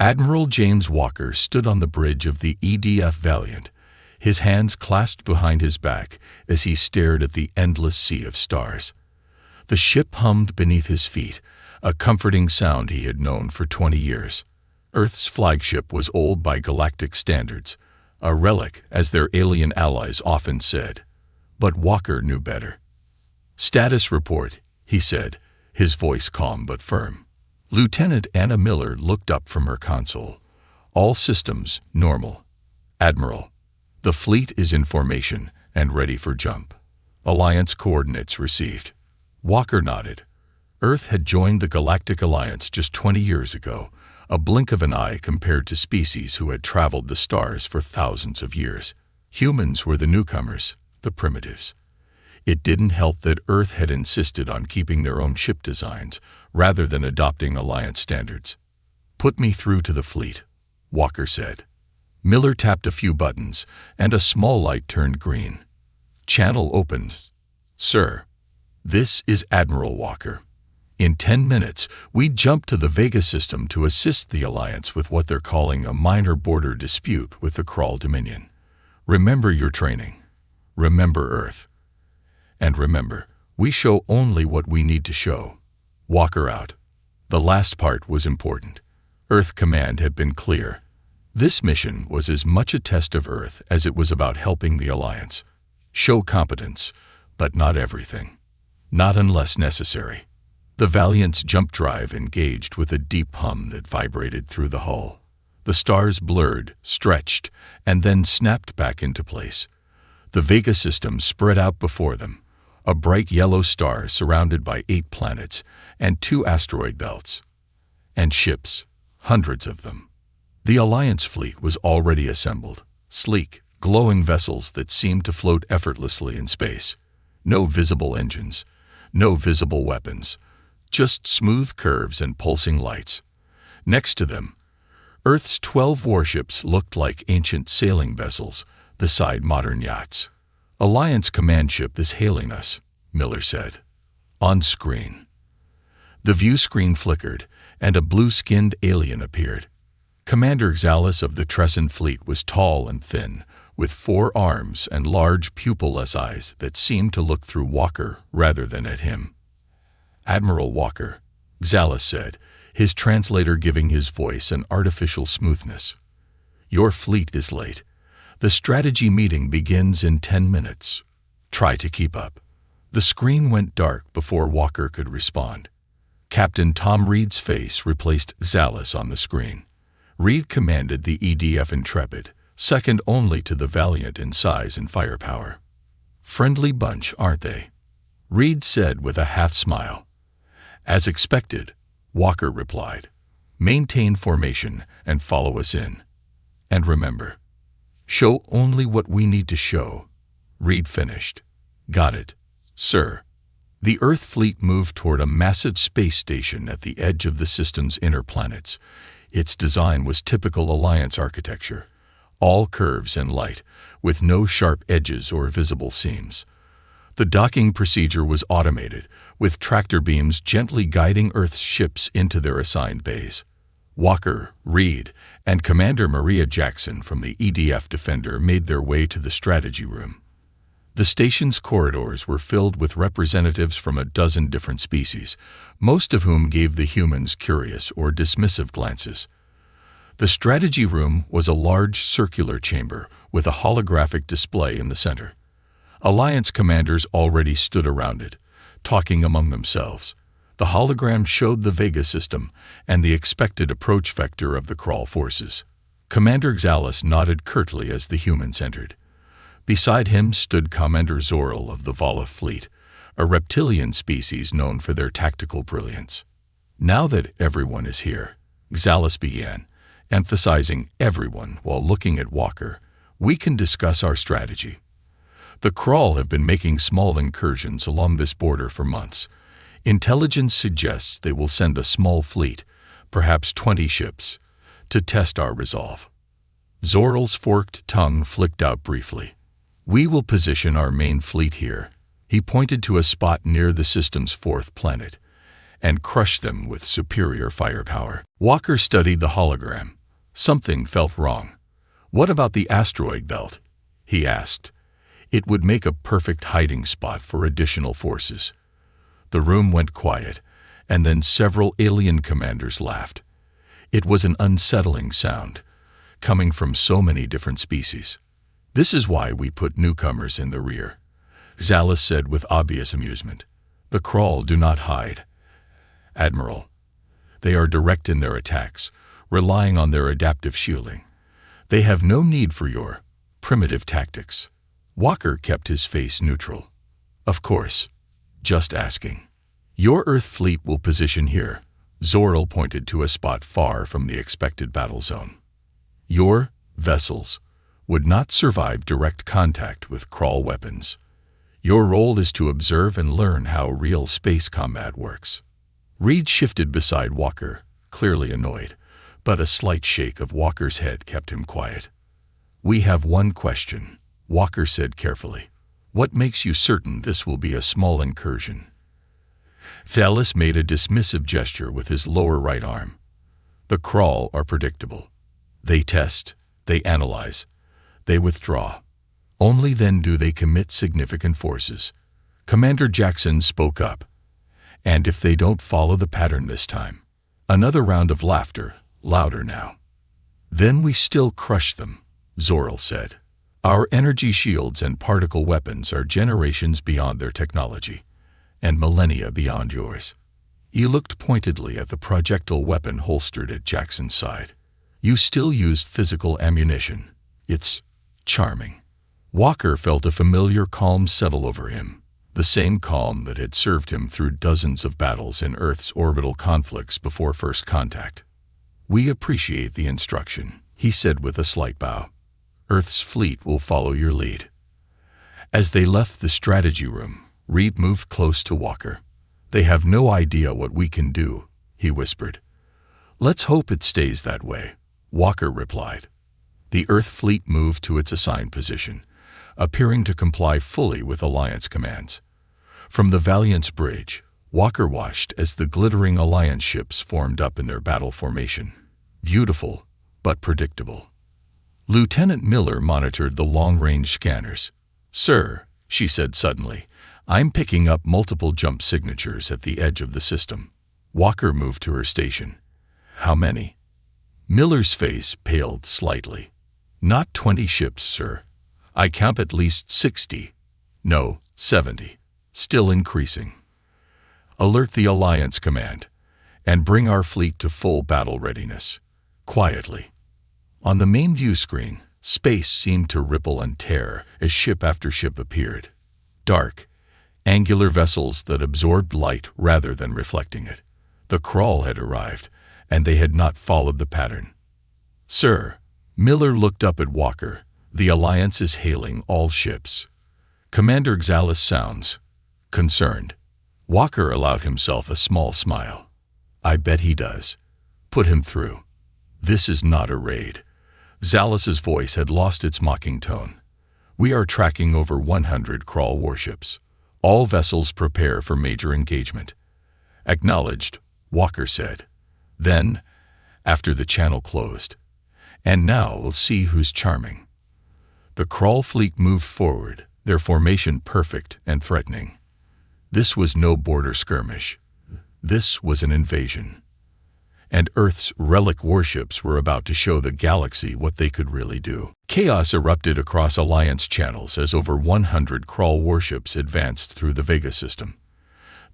Admiral James Walker stood on the bridge of the EDF Valiant, his hands clasped behind his back as he stared at the endless sea of stars. The ship hummed beneath his feet, a comforting sound he had known for 20 years. Earth's flagship was old by galactic standards, a relic, as their alien allies often said. But Walker knew better. "Status report," he said, his voice calm but firm. Lieutenant Anna Miller looked up from her console. "All systems normal. Admiral, the fleet is in formation and ready for jump. Alliance coordinates received." Walker nodded. Earth had joined the Galactic Alliance just 20 years ago, a blink of an eye compared to species who had traveled the stars for thousands of years. Humans were the newcomers, the primitives. It didn't help that Earth had insisted on keeping their own ship designs, rather than adopting Alliance standards. "Put me through to the fleet," Walker said. Miller tapped a few buttons, and a small light turned green. "Channel opened. Sir, this is Admiral Walker. In 10 minutes, we jump to the Vega system to assist the Alliance with what they're calling a minor border dispute with the Krull Dominion. Remember your training. Remember Earth. And remember, we show only what we need to show." Walker out. The last part was important. Earth Command had been clear. This mission was as much a test of Earth as it was about helping the Alliance. Show competence, but not everything. Not unless necessary. The Valiant's jump drive engaged with a deep hum that vibrated through the hull. The stars blurred, stretched, and then snapped back into place. The Vega system spread out before them, a bright yellow star surrounded by 8 planets and 2 asteroid belts. And ships, hundreds of them. The Alliance fleet was already assembled, sleek, glowing vessels that seemed to float effortlessly in space. No visible engines, no visible weapons, just smooth curves and pulsing lights. Next to them, Earth's 12 warships looked like ancient sailing vessels beside modern yachts. "Alliance command ship is hailing us," Miller said. On screen. The view screen flickered, and a blue-skinned alien appeared. Commander Xalis of the Trescent Fleet was tall and thin, with 4 arms and large pupilless eyes that seemed to look through Walker rather than at him. "Admiral Walker," Xalis said, his translator giving his voice an artificial smoothness. "Your fleet is late. The strategy meeting begins in 10 minutes. Try to keep up." The screen went dark before Walker could respond. Captain Tom Reed's face replaced Xalis on the screen. Reed commanded the EDF Intrepid, second only to the Valiant in size and firepower. "Friendly bunch, aren't they?" Reed said with a half-smile. "As expected," Walker replied. "Maintain formation and follow us in. And remember, show only what we need to show." Reed finished. "Got it, sir." The Earth fleet moved toward a massive space station at the edge of the system's inner planets. Its design was typical Alliance architecture, all curves and light, with no sharp edges or visible seams. The docking procedure was automated, with tractor beams gently guiding Earth's ships into their assigned bays. Walker, Reed, and Commander Maria Jackson from the EDF Defender made their way to the strategy room. The station's corridors were filled with representatives from a dozen different species, most of whom gave the humans curious or dismissive glances. The strategy room was a large circular chamber with a holographic display in the center. Alliance commanders already stood around it, talking among themselves. The hologram showed the Vega system and the expected approach vector of the Krull forces. Commander Xalis nodded curtly as the humans entered. Beside him stood Commander Zoril of the Vala fleet, a reptilian species known for their tactical brilliance. "Now that everyone is here," Xalis began, emphasizing everyone while looking at Walker, "we can discuss our strategy. The Krull have been making small incursions along this border for months. Intelligence suggests they will send a small fleet, perhaps 20 ships, to test our resolve." Zoril's forked tongue flicked out briefly. "We will position our main fleet here." He pointed to a spot near the system's 4th planet. and crush them with superior firepower. Walker studied the hologram. Something felt wrong. "What about the asteroid belt?" he asked. "It would make a perfect hiding spot for additional forces." The room went quiet, and then several alien commanders laughed. It was an unsettling sound, coming from so many different species. "This is why we put newcomers in the rear," Xalis said with obvious amusement. "The Krawl do not hide, Admiral. They are direct in their attacks, relying on their adaptive shielding. They have no need for your primitive tactics." Walker kept his face neutral. "Of course. Just asking." "Your Earth fleet will position here." Zoril pointed to a spot far from the expected battle zone. "Your vessels would not survive direct contact with Krawl weapons. Your role is to observe and learn how real space combat works." Reed shifted beside Walker, clearly annoyed, but a slight shake of Walker's head kept him quiet. "We have one question," Walker said carefully. "What makes you certain this will be a small incursion?" Xalis made a dismissive gesture with his lower right arm. "The Krawl are predictable. They test, they analyze, they withdraw. Only then do they commit significant forces." Commander Jackson spoke up. "And if they don't follow the pattern this time?" Another round of laughter, louder now. "Then we still crush them," Zoril said. "Our energy shields and particle weapons are generations beyond their technology, and millennia beyond yours." He looked pointedly at the projectile weapon holstered at Jackson's side. "You still used physical ammunition. It's charming." Walker felt a familiar calm settle over him, the same calm that had served him through dozens of battles in Earth's orbital conflicts before first contact. "We appreciate the instruction," he said with a slight bow. "Earth's fleet will follow your lead." As they left the strategy room, Reed moved close to Walker. "They have no idea what we can do," he whispered. "Let's hope it stays that way," Walker replied. The Earth fleet moved to its assigned position, appearing to comply fully with Alliance commands. From the Valiant's bridge, Walker watched as the glittering Alliance ships formed up in their battle formation. Beautiful, but predictable. Lieutenant Miller monitored the long-range scanners. "Sir," she said suddenly, "I'm picking up multiple jump signatures at the edge of the system." Walker moved to her station. "How many?" Miller's face paled slightly. "Not 20 ships, sir. I count at least 60. No, 70. Still increasing. Alert the Alliance command, and bring our fleet to full battle readiness." Quietly. On the main view screen, space seemed to ripple and tear as ship after ship appeared. Dark, angular vessels that absorbed light rather than reflecting it. The Krawl had arrived, and they had not followed the pattern. "Sir," Miller looked up at Walker, "the Alliance is hailing all ships." Commander Xalis sounds concerned. Walker allowed himself a small smile. "I bet he does. Put him through. This is not a raid." Xalis's voice had lost its mocking tone. "We are tracking over 100 Krawl warships. All vessels prepare for major engagement." "Acknowledged," Walker said. Then, after the channel closed, "And now we'll see who's charming." The Krawl fleet moved forward, their formation perfect and threatening. This was no border skirmish. This was an invasion. And Earth's relic warships were about to show the galaxy what they could really do. Chaos erupted across Alliance channels as over 100 Krawl warships advanced through the Vega system.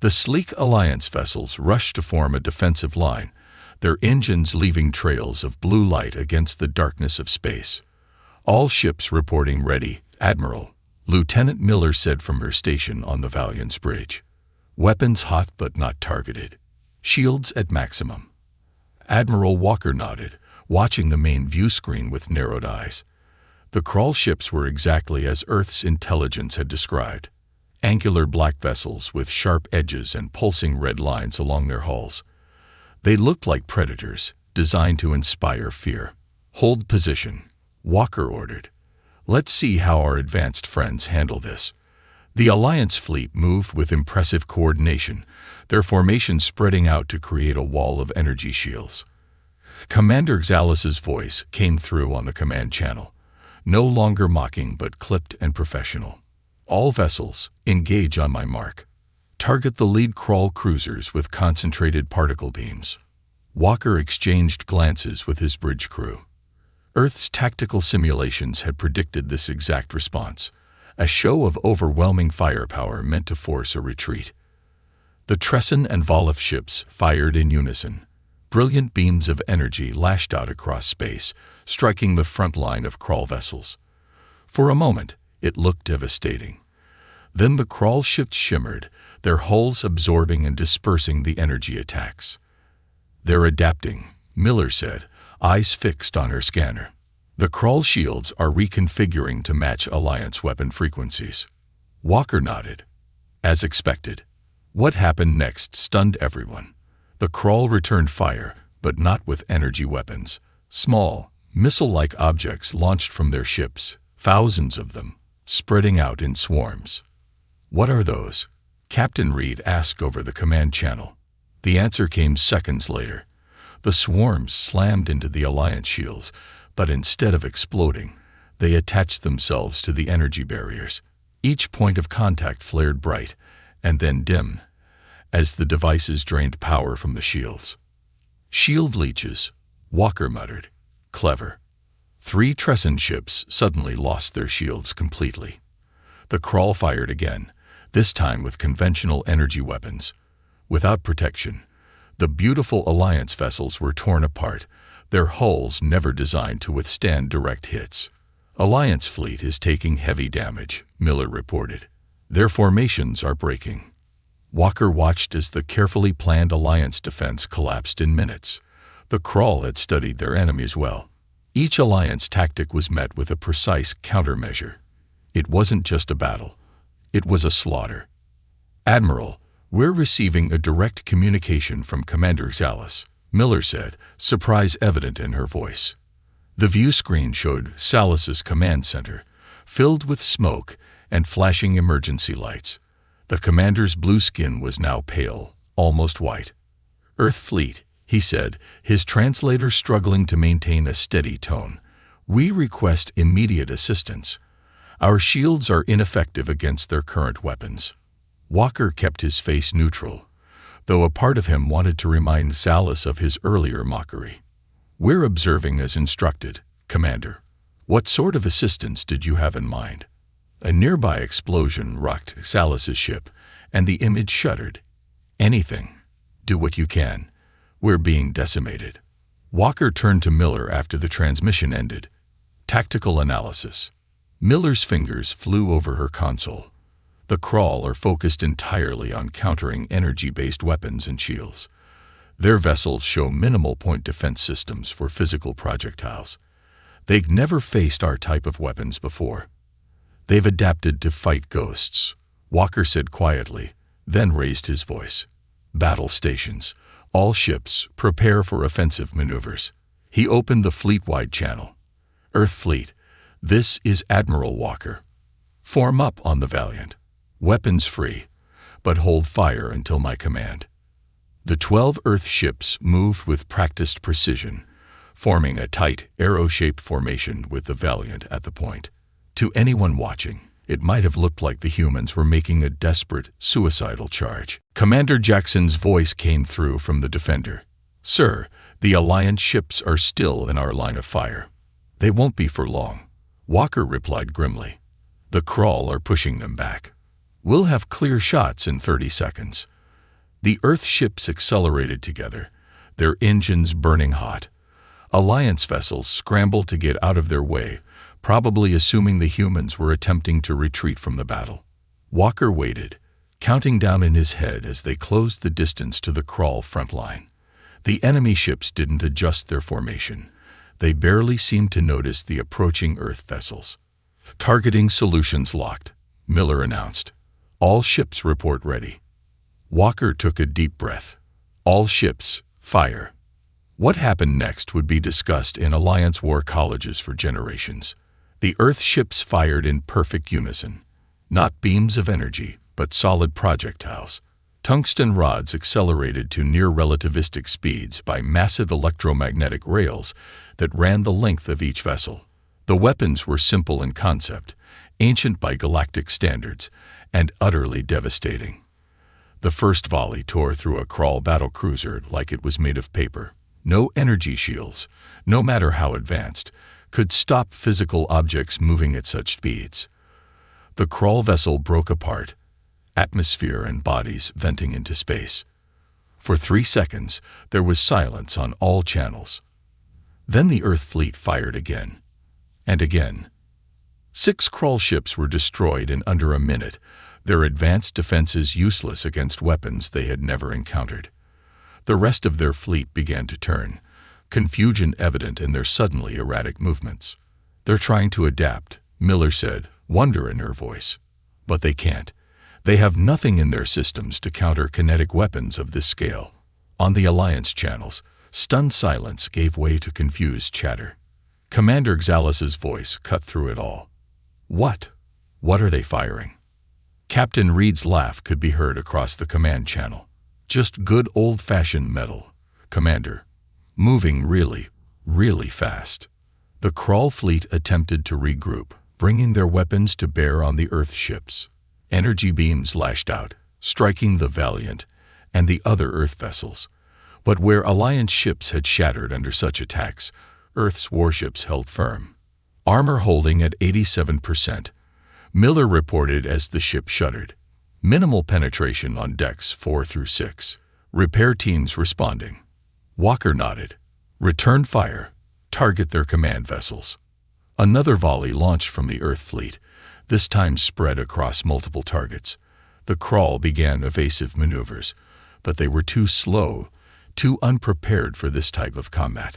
The sleek Alliance vessels rushed to form a defensive line, their engines leaving trails of blue light against the darkness of space. "All ships reporting ready, Admiral," Lieutenant Miller said from her station on the Valiant's bridge. "Weapons hot but not targeted. Shields at maximum." Admiral Walker nodded, watching the main view screen with narrowed eyes. The Krawl ships were exactly as Earth's intelligence had described. Angular black vessels with sharp edges and pulsing red lines along their hulls. They looked like predators, designed to inspire fear. "Hold position," Walker ordered. "Let's see how our advanced friends handle this." The Alliance fleet moved with impressive coordination, their formation spreading out to create a wall of energy shields. Commander Xalas's voice came through on the command channel, no longer mocking but clipped and professional. All vessels, engage on my mark. Target the lead crawl cruisers with concentrated particle beams. Walker exchanged glances with his bridge crew. Earth's tactical simulations had predicted this exact response, a show of overwhelming firepower meant to force a retreat. The Tresson and Volov ships fired in unison. Brilliant beams of energy lashed out across space, striking the front line of crawl vessels. For a moment, it looked devastating. Then the crawl ships shimmered, their hulls absorbing and dispersing the energy attacks. "They're adapting," Miller said, eyes fixed on her scanner. "The crawl shields are reconfiguring to match Alliance weapon frequencies." Walker nodded. As expected. What happened next stunned everyone. The crawl returned fire, but not with energy weapons. Small, missile-like objects launched from their ships, thousands of them, spreading out in swarms. "What are those?" Captain Reed asked over the command channel. The answer came seconds later. The swarms slammed into the Alliance shields, but instead of exploding, they attached themselves to the energy barriers. Each point of contact flared bright, and then dimmed, as the devices drained power from the shields. "Shield leeches," Walker muttered. "Clever." 3 Tresson ships suddenly lost their shields completely. The crawl fired again, this time with conventional energy weapons. Without protection, the beautiful Alliance vessels were torn apart, their hulls never designed to withstand direct hits. "Alliance fleet is taking heavy damage," Miller reported. "Their formations are breaking." Walker watched as the carefully planned Alliance defense collapsed in minutes. The crawl had studied their enemies well. Each Alliance tactic was met with a precise countermeasure. It wasn't just a battle. It was a slaughter. "Admiral, we're receiving a direct communication from Commander Xalas," Miller said, surprise evident in her voice. The view screen showed Xalas's command center, filled with smoke and flashing emergency lights. The commander's blue skin was now pale, almost white. "Earth fleet," he said, his translator struggling to maintain a steady tone. "We request immediate assistance. Our shields are ineffective against their current weapons." Walker kept his face neutral, though a part of him wanted to remind Xalas of his earlier mockery. "We're observing as instructed, Commander. What sort of assistance did you have in mind?" A nearby explosion rocked Xalas's ship, and the image shuddered. "Anything. Do what you can. We're being decimated." Walker turned to Miller after the transmission ended. "Tactical analysis." Miller's fingers flew over her console. The crawl are focused entirely on countering energy-based weapons and shields. Their vessels show minimal point defense systems for physical projectiles. They've never faced our type of weapons before. "They've adapted to fight ghosts," Walker said quietly, then raised his voice. "Battle stations. All ships, prepare for offensive maneuvers." He opened the fleet-wide channel. "Earth Fleet, this is Admiral Walker. Form up on the Valiant. Weapons free, but hold fire until my command." The 12 Earth ships moved with practiced precision, forming a tight, arrow-shaped formation with the Valiant at the point. To anyone watching, it might have looked like the humans were making a desperate, suicidal charge. Commander Jackson's voice came through from the Defender. "Sir, the Alliance ships are still in our line of fire." "They won't be for long," Walker replied grimly. "The crawl are pushing them back. We'll have clear shots in 30 seconds." The Earth ships accelerated together, their engines burning hot. Alliance vessels scrambled to get out of their way, probably assuming the humans were attempting to retreat from the battle. Walker waited, counting down in his head as they closed the distance to the crawl front line. The enemy ships didn't adjust their formation. They barely seemed to notice the approaching Earth vessels. "Targeting solutions locked," Miller announced. "All ships report ready." Walker took a deep breath. "All ships, fire." What happened next would be discussed in Alliance war colleges for generations. The Earth ships fired in perfect unison. Not beams of energy, but solid projectiles. Tungsten rods accelerated to near-relativistic speeds by massive electromagnetic rails that ran the length of each vessel. The weapons were simple in concept, ancient by galactic standards, and utterly devastating. The first volley tore through a Krull battlecruiser like it was made of paper. No energy shields, no matter how advanced, could stop physical objects moving at such speeds. The Krull vessel broke apart, atmosphere and bodies venting into space. For 3 seconds, there was silence on all channels. Then the Earth fleet fired again. And again. 6 Krull ships were destroyed in under a minute, their advanced defenses useless against weapons they had never encountered. The rest of their fleet began to turn, confusion evident in their suddenly erratic movements. "They're trying to adapt," Miller said, wonder in her voice. "But they can't. They have nothing in their systems to counter kinetic weapons of this scale." On the Alliance channels, stunned silence gave way to confused chatter. Commander Xalas's voice cut through it all. What are they firing?" Captain Reed's laugh could be heard across the command channel. "Just good old-fashioned metal, Commander. Moving really, really fast." The Krull fleet attempted to regroup, bringing their weapons to bear on the Earth ships. Energy beams lashed out, striking the Valiant and the other Earth vessels. But where Alliance ships had shattered under such attacks, Earth's warships held firm. Armor holding at 87%, Miller reported as the ship shuddered. Minimal penetration on decks 4 through 6. Repair teams responding. Walker nodded. "Return fire. Target their command vessels." Another volley launched from the Earth fleet, this time spread across multiple targets. The Krull began evasive maneuvers, but they were too slow, too unprepared for this type of combat.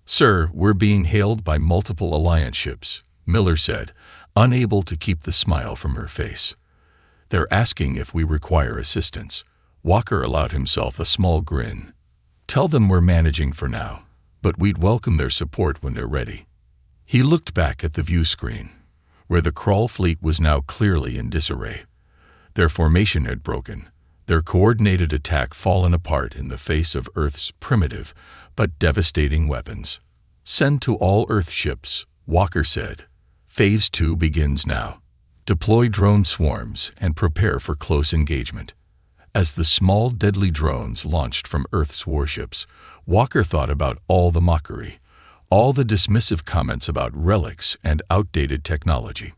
"Sir, we're being hailed by multiple Alliance ships," Miller said, unable to keep the smile from her face. "They're asking if we require assistance." Walker allowed himself a small grin. "Tell them we're managing for now, but we'd welcome their support when they're ready." He looked back at the view screen, where the Krull fleet was now clearly in disarray. Their formation had broken, their coordinated attack fallen apart in the face of Earth's primitive but devastating weapons. "Send to all Earth ships," Walker said. "Phase 2 begins now. Deploy drone swarms and prepare for close engagement." As the small, deadly drones launched from Earth's warships, Walker thought about all the mockery, all the dismissive comments about relics and outdated technology.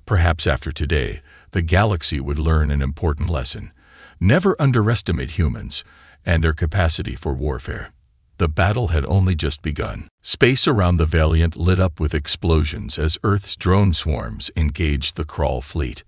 Perhaps after today, the galaxy would learn an important lesson. Never underestimate humans and their capacity for warfare. The battle had only just begun. Space around the Valiant lit up with explosions as Earth's drone swarms engaged the Krull fleet.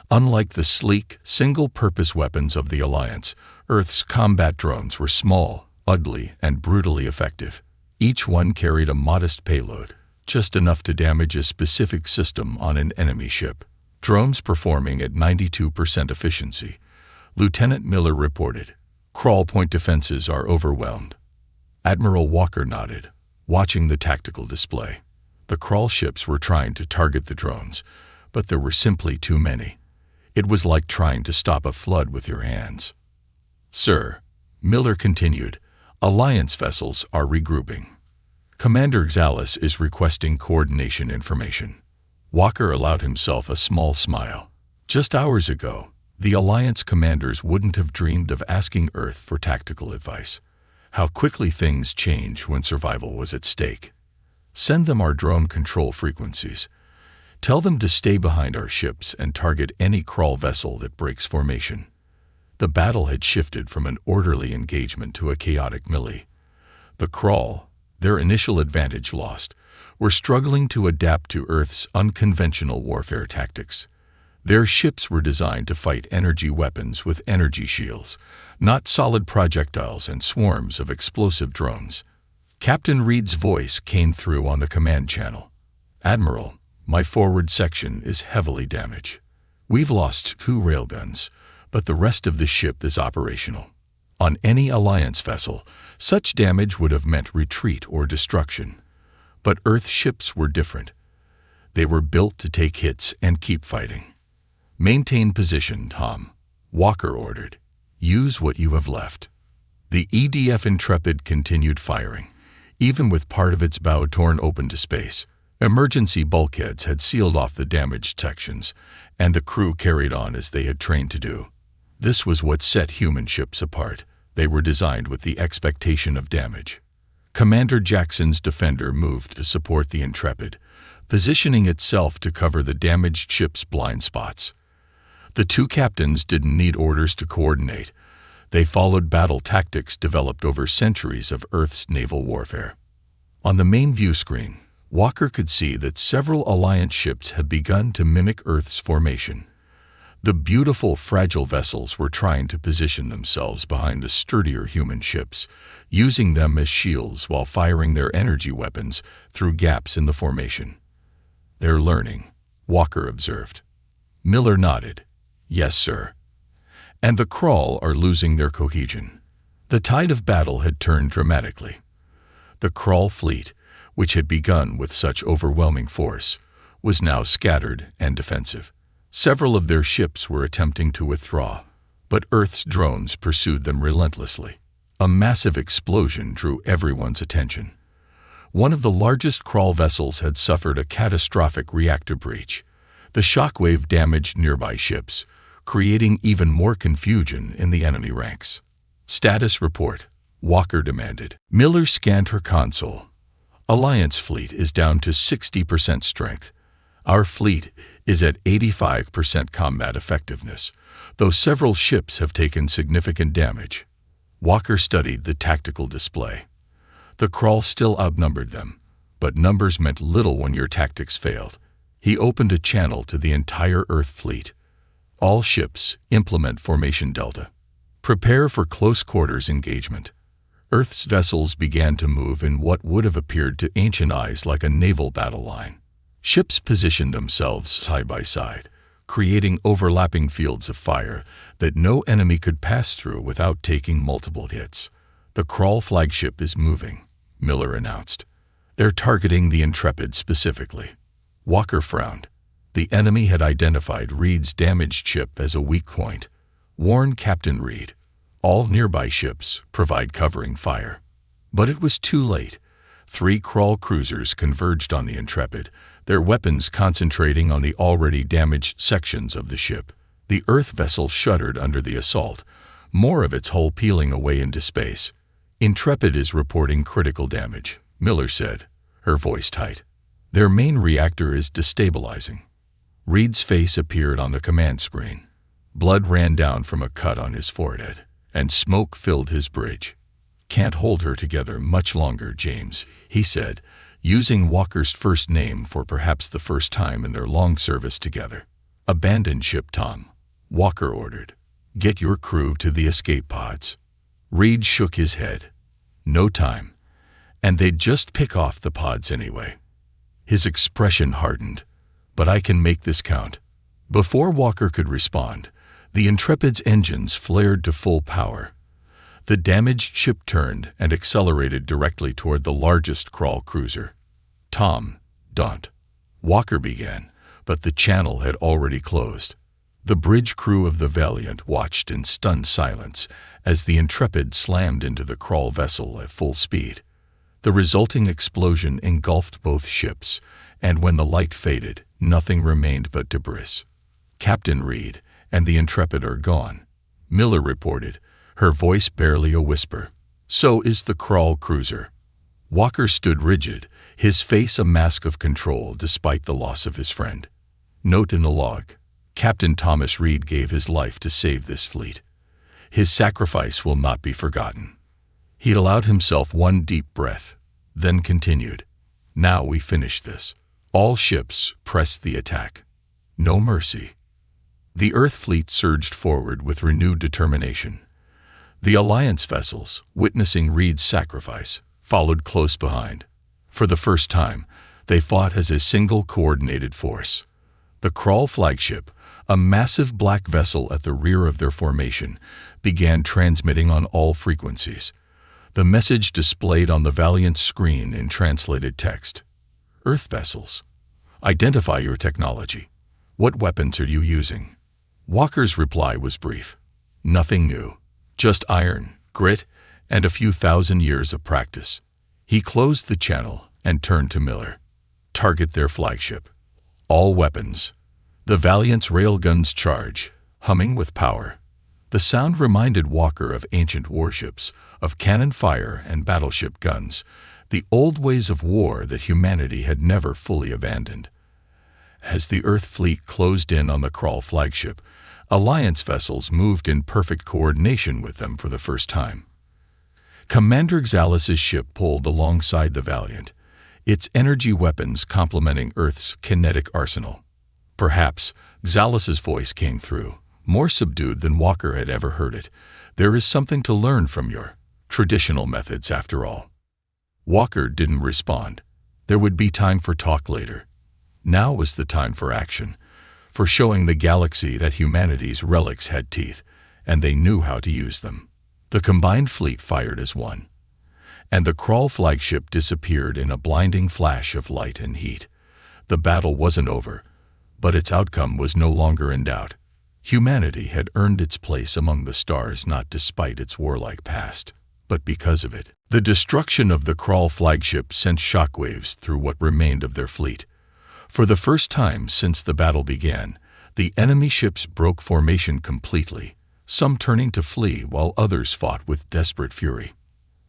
Unlike the sleek, single-purpose weapons of the Alliance, Earth's combat drones were small, ugly, and brutally effective. Each one carried a modest payload, just enough to damage a specific system on an enemy ship. Drones performing at 92% efficiency, Lieutenant Miller reported. Krull point defenses are overwhelmed. Admiral Walker nodded, watching the tactical display. The Krull ships were trying to target the drones, but there were simply too many. It was like trying to stop a flood with your hands. "Sir," Miller continued, "Alliance vessels are regrouping. Commander Xalas is requesting coordination information." Walker allowed himself a small smile. Just hours ago, the Alliance commanders wouldn't have dreamed of asking Earth for tactical advice. How quickly things change when survival was at stake. "Send them our drone control frequencies. Tell them to stay behind our ships and target any Krull vessel that breaks formation." The battle had shifted from an orderly engagement to a chaotic melee. The Krull, their initial advantage lost, were struggling to adapt to Earth's unconventional warfare tactics. Their ships were designed to fight energy weapons with energy shields, not solid projectiles and swarms of explosive drones. Captain Reed's voice came through on the command channel. "Admiral, my forward section is heavily damaged. We've lost 2 railguns, but the rest of the ship is operational. On any Alliance vessel, such damage would have meant retreat or destruction. But Earth ships were different. They were built to take hits and keep fighting." "Maintain position, Tom," Walker ordered. Use what you have left. The EDF Intrepid continued firing, even with part of its bow torn open to space. Emergency bulkheads had sealed off the damaged sections, and the crew carried on as they had trained to do. This was what set human ships apart. They were designed with the expectation of damage. Commander Jackson's Defender moved to support the Intrepid, positioning itself to cover the damaged ship's blind spots. The two captains didn't need orders to coordinate. They followed battle tactics developed over centuries of Earth's naval warfare. On the main view screen, Walker could see that several Alliance ships had begun to mimic Earth's formation. The beautiful, fragile vessels were trying to position themselves behind the sturdier human ships, using them as shields while firing their energy weapons through gaps in the formation. "They're learning," Walker observed. Miller nodded. "Yes, sir." "And the Crawl are losing their cohesion." The tide of battle had turned dramatically. The Crawl fleet, which had begun with such overwhelming force, was now scattered and defensive. Several of their ships were attempting to withdraw, but Earth's drones pursued them relentlessly. A massive explosion drew everyone's attention. One of the largest Crawl vessels had suffered a catastrophic reactor breach. The shockwave damaged nearby ships, creating even more confusion in the enemy ranks. "Status report," Walker demanded. Miller scanned her console. "Alliance fleet is down to 60% strength. Our fleet is at 85% combat effectiveness, though several ships have taken significant damage." Walker studied the tactical display. The Crawl still outnumbered them, but numbers meant little when your tactics failed. He opened a channel to the entire Earth fleet. "All ships, implement Formation Delta. Prepare for close quarters engagement." Earth's vessels began to move in what would have appeared to ancient eyes like a naval battle line. Ships positioned themselves side by side, creating overlapping fields of fire that no enemy could pass through without taking multiple hits. "The Crawl flagship is moving," Miller announced. "They're targeting the Intrepid specifically." Walker frowned. The enemy had identified Reed's damaged ship as a weak point. "Warn Captain Reed. All nearby ships provide covering fire." But it was too late. 3 Crawl cruisers converged on the Intrepid, their weapons concentrating on the already damaged sections of the ship. The Earth vessel shuddered under the assault, more of its hull peeling away into space. "Intrepid is reporting critical damage," Miller said, her voice tight. "Their main reactor is destabilizing." Reed's face appeared on the command screen. Blood ran down from a cut on his forehead, and smoke filled his bridge. "Can't hold her together much longer, James," he said, using Walker's first name for perhaps the first time in their long service together. "Abandon ship, Tom," Walker ordered. "Get your crew to the escape pods." Reed shook his head. "No time. And they'd just pick off the pods anyway." His expression hardened. "But I can make this count." Before Walker could respond, the Intrepid's engines flared to full power. The damaged ship turned and accelerated directly toward the largest Crawl cruiser. "Tom, don't," Walker began, but the channel had already closed. The bridge crew of the Valiant watched in stunned silence as the Intrepid slammed into the Crawl vessel at full speed. The resulting explosion engulfed both ships, and when the light faded, nothing remained but debris. "Captain Reed and the Intrepid are gone," Miller reported, her voice barely a whisper. "So is the Crawl cruiser." Walker stood rigid, his face a mask of control despite the loss of his friend. Note in the log: Captain Thomas Reed gave his life to save this fleet. His sacrifice will not be forgotten. He allowed himself one deep breath, then continued. "Now we finish this." All ships pressed the attack. No mercy. The Earth fleet surged forward with renewed determination. The Alliance vessels, witnessing Reed's sacrifice, followed close behind. For the first time, they fought as a single coordinated force. The Crawl flagship, a massive black vessel at the rear of their formation, began transmitting on all frequencies. The message displayed on the Valiant's screen in translated text. "Earth vessels. Identify your technology. What weapons are you using?" Walker's reply was brief. "Nothing new. Just iron, grit, and a few thousand years of practice. He closed the channel and turned to Miller. Target their flagship. All weapons. The Valiant's railguns charge, humming with power. The sound reminded Walker of ancient warships, of cannon fire and battleship guns, the old ways of war that humanity had never fully abandoned. As the Earth fleet closed in on the Krull flagship, Alliance vessels moved in perfect coordination with them for the first time. Commander Xalis' ship pulled alongside the Valiant, its energy weapons complementing Earth's kinetic arsenal. Perhaps Xalis' voice came through, more subdued than Walker had ever heard it. There is something to learn from your traditional methods, after all. Walker didn't respond. There would be time for talk later. Now was the time for action, for showing the galaxy that humanity's relics had teeth, and they knew how to use them. The combined fleet fired as one, and the Krull flagship disappeared in a blinding flash of light and heat. The battle wasn't over, but its outcome was no longer in doubt. Humanity had earned its place among the stars not despite its warlike past, but because of it. The destruction of the Krull flagship sent shockwaves through what remained of their fleet. For the first time since the battle began, the enemy ships broke formation completely, some turning to flee while others fought with desperate fury.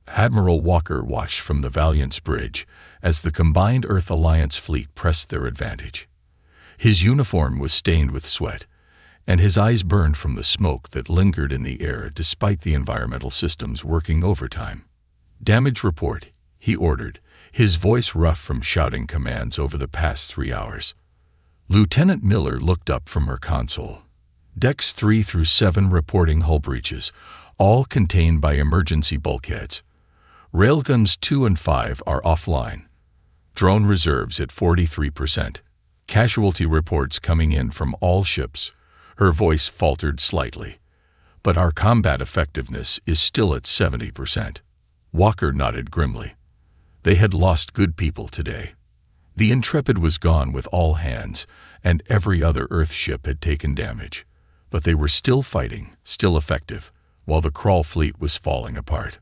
Admiral Walker watched from the Valiant's bridge as the combined Earth Alliance fleet pressed their advantage. His uniform was stained with sweat, and his eyes burned from the smoke that lingered in the air despite the environmental systems working overtime. "Damage report," he ordered, his voice rough from shouting commands over the past 3 hours. Lieutenant Miller looked up from her console. Decks 3 through 7 reporting hull breaches, all contained by emergency bulkheads. Railguns 2 and 5 are offline. Drone reserves at 43%. Casualty reports coming in from all ships. Her voice faltered slightly. But our combat effectiveness is still at 70%. Walker nodded grimly. They had lost good people today. The Intrepid was gone with all hands, and every other Earth ship had taken damage. But they were still fighting, still effective, while the Krull fleet was falling apart.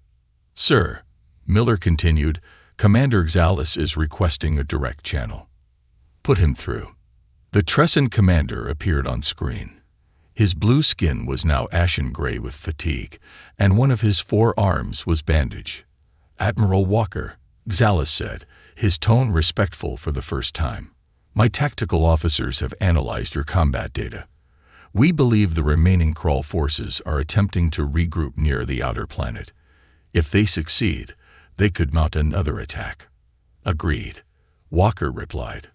"Sir," Miller continued, "Commander Xalis is requesting a direct channel." "Put him through." The Tressan commander appeared on screen. His blue skin was now ashen gray with fatigue, and one of his 4 arms was bandaged. "Admiral Walker," Xalis said, his tone respectful for the first time. "My tactical officers have analyzed your combat data. We believe the remaining Krull forces are attempting to regroup near the outer planet. If they succeed, they could mount another attack." "Agreed," Walker replied.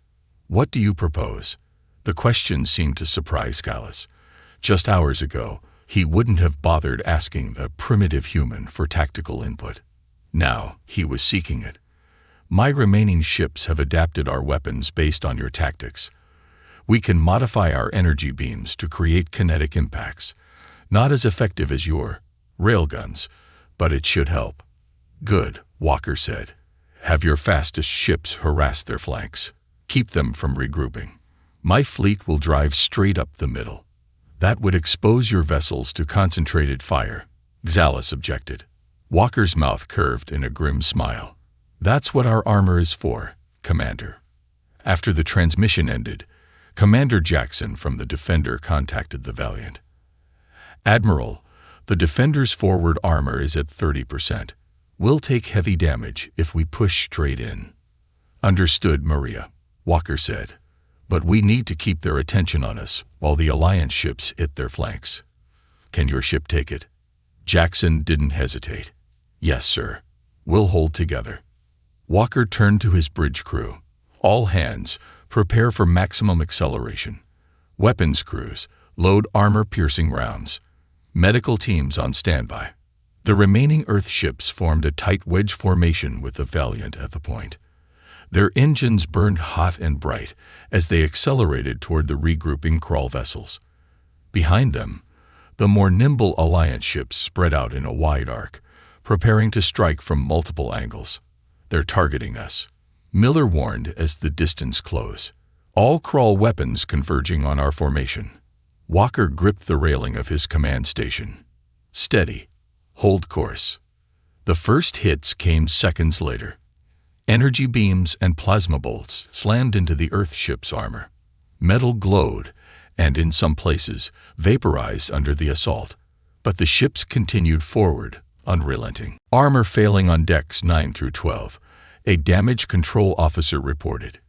"What do you propose?" The question seemed to surprise Xalis. Just hours ago, he wouldn't have bothered asking the primitive human for tactical input. Now, he was seeking it. "My remaining ships have adapted our weapons based on your tactics. We can modify our energy beams to create kinetic impacts. Not as effective as your railguns, but it should help." "Good," Walker said. "Have your fastest ships harass their flanks. Keep them from regrouping. My fleet will drive straight up the middle." "That would expose your vessels to concentrated fire," Xalis objected. Walker's mouth curved in a grim smile. "That's what our armor is for, Commander." After the transmission ended, Commander Jackson from the Defender contacted the Valiant. "Admiral, the Defender's forward armor is at 30%. We'll take heavy damage if we push straight in." "Understood, Maria," Walker said. "But we need to keep their attention on us while the Alliance ships hit their flanks. Can your ship take it?" Jackson didn't hesitate. "Yes, sir. We'll hold together." Walker turned to his bridge crew. "All hands, prepare for maximum acceleration. Weapons crews, load armor-piercing rounds. Medical teams on standby." The remaining Earth ships formed a tight wedge formation with the Valiant at the point. Their engines burned hot and bright as they accelerated toward the regrouping Krull vessels. Behind them, the more nimble Alliance ships spread out in a wide arc, preparing to strike from multiple angles. "They're targeting us," Miller warned as the distance closed. "All Krull weapons converging on our formation." Walker gripped the railing of his command station. "Steady," Hold course. The first hits came seconds later. Energy beams and plasma bolts slammed into the Earthship's armor. Metal glowed, and in some places, vaporized under the assault. But the ships continued forward, unrelenting. Armor failing on decks 9 through 12, a damage control officer reported.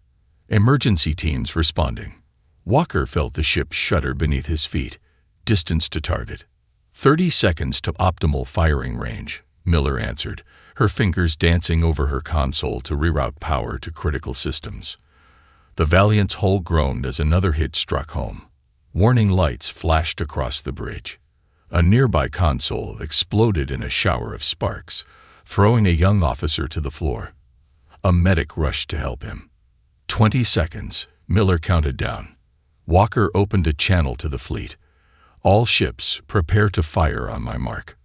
Emergency teams responding. Walker felt the ship shudder beneath his feet. Distance to target. 30 seconds to optimal firing range, Miller answered, her fingers dancing over her console to reroute power to critical systems. The Valiant's hull groaned as another hit struck home. Warning lights flashed across the bridge. A nearby console exploded in a shower of sparks, throwing a young officer to the floor. A medic rushed to help him. 20 seconds, Miller counted down. Walker opened a channel to the fleet. All ships, prepare to fire on my mark.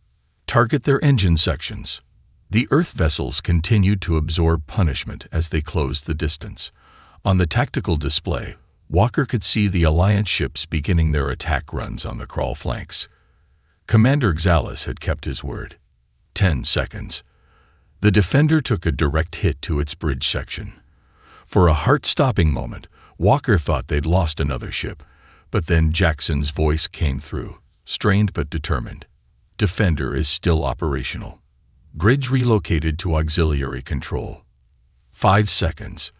Target their engine sections. The Earth vessels continued to absorb punishment as they closed the distance. On the tactical display, Walker could see the Alliance ships beginning their attack runs on the Krull flanks. Commander Xalis had kept his word. 10 seconds. The Defender took a direct hit to its bridge section. For a heart-stopping moment, Walker thought they'd lost another ship, but then Jackson's voice came through, strained but determined. Defender is still operational. Bridge relocated to auxiliary control. 5 seconds.